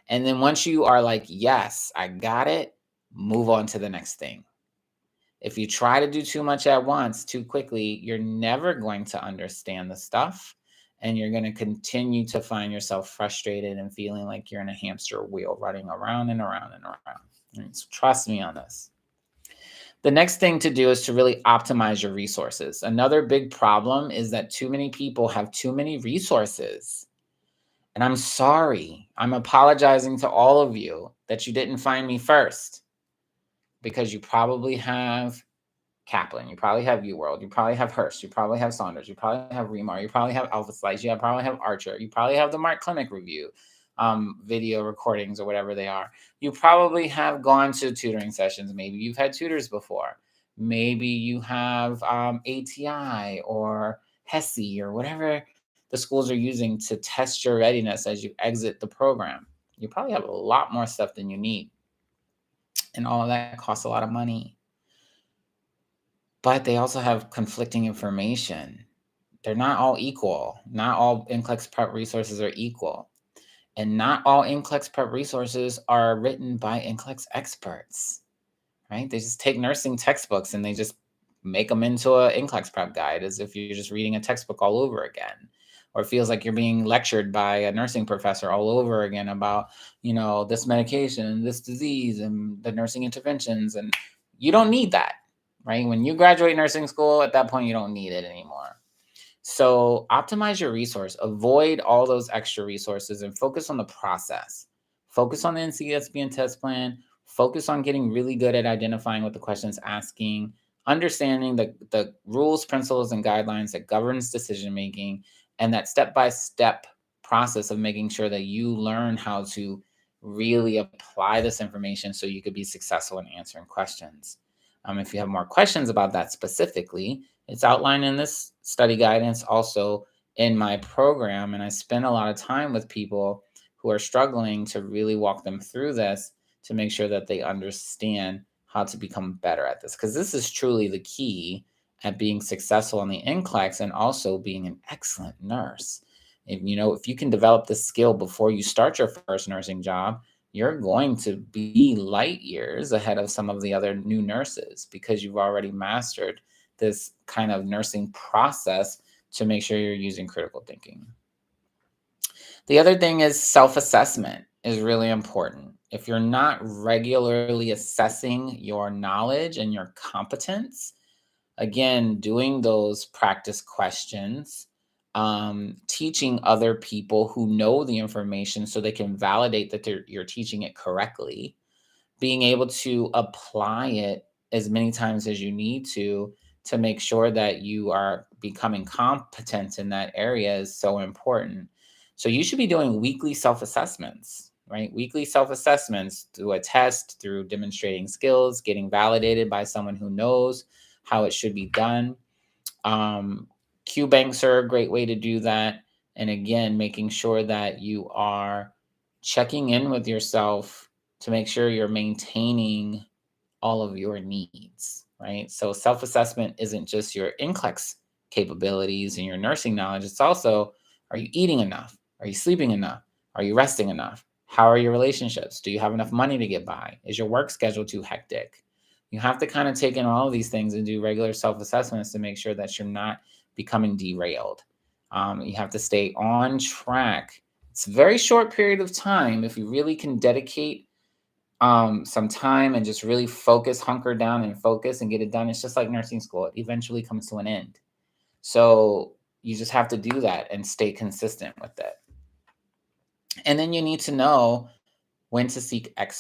And then once you are like, yes, I got it, move on to the next thing. If you try to do too much at once, too quickly, you're never going to understand the stuff. And you're going to continue to find yourself frustrated and feeling like you're in a hamster wheel running around and around and around. So trust me on this. The next thing to do is to really optimize your resources. Another big problem is that too many people have too many resources. And I'm sorry. I'm apologizing to all of you that you didn't find me first because you probably have Kaplan, you probably have UWorld, you probably have Hearst, you probably have Saunders, you probably have Remar, you probably have Alpha Slice, you probably have Archer, you probably have the Mark Clinic review video recordings or whatever they are. You probably have gone to tutoring sessions. Maybe you've had tutors before. Maybe you have ATI or HESI or whatever the schools are using to test your readiness as you exit the program. You probably have a lot more stuff than you need. And all of that costs a lot of money. But they also have conflicting information. They're not all equal. Not all NCLEX prep resources are equal. And not all NCLEX prep resources are written by NCLEX experts, right? They just take nursing textbooks and they just make them into a NCLEX prep guide as if you're just reading a textbook all over again. Or it feels like you're being lectured by a nursing professor all over again about, this medication, this disease, and the nursing interventions. And you don't need that, right? When you graduate nursing school, at that point, you don't need it anymore. So optimize your resource, avoid all those extra resources and focus on the process. Focus on the NCSB and test plan. Focus on getting really good at identifying what the question's asking, understanding the rules, principles, and guidelines that governs decision-making, and that step-by-step process of making sure that you learn how to really apply this information so you could be successful in answering questions. If you have more questions about that specifically, it's outlined in this study guidance, also in my program. And I spend a lot of time with people who are struggling to really walk them through this to make sure that they understand how to become better at this. Because this is truly the key at being successful on the NCLEX and also being an excellent nurse. If you can develop this skill before you start your first nursing job, you're going to be light years ahead of some of the other new nurses because you've already mastered this kind of nursing process to make sure you're using critical thinking. The other thing is self-assessment. is really important. If you're not regularly assessing your knowledge and your competence, again, doing those practice questions, teaching other people who know the information so they can validate that you're teaching it correctly, being able to apply it as many times as you need to make sure that you are becoming competent in that area is so important. So you should be doing weekly self-assessments, right? Weekly self-assessments through a test, through demonstrating skills, getting validated by someone who knows how it should be done. Q banks are a great way to do that. And again, making sure that you are checking in with yourself to make sure you're maintaining all of your needs, right? So self assessment isn't just your NCLEX capabilities and your nursing knowledge. It's also, are you eating enough? Are you sleeping enough? Are you resting enough? How are your relationships? Do you have enough money to get by? Is your work schedule too hectic? You have to kind of take in all of these things and do regular self assessments to make sure that you're not becoming derailed. You have to stay on track. It's a very short period of time. If you really can dedicate some time and just really focus, hunker down and focus and get it done, it's just like nursing school. It eventually comes to an end. So you just have to do that and stay consistent with it. And then you need to know when to seek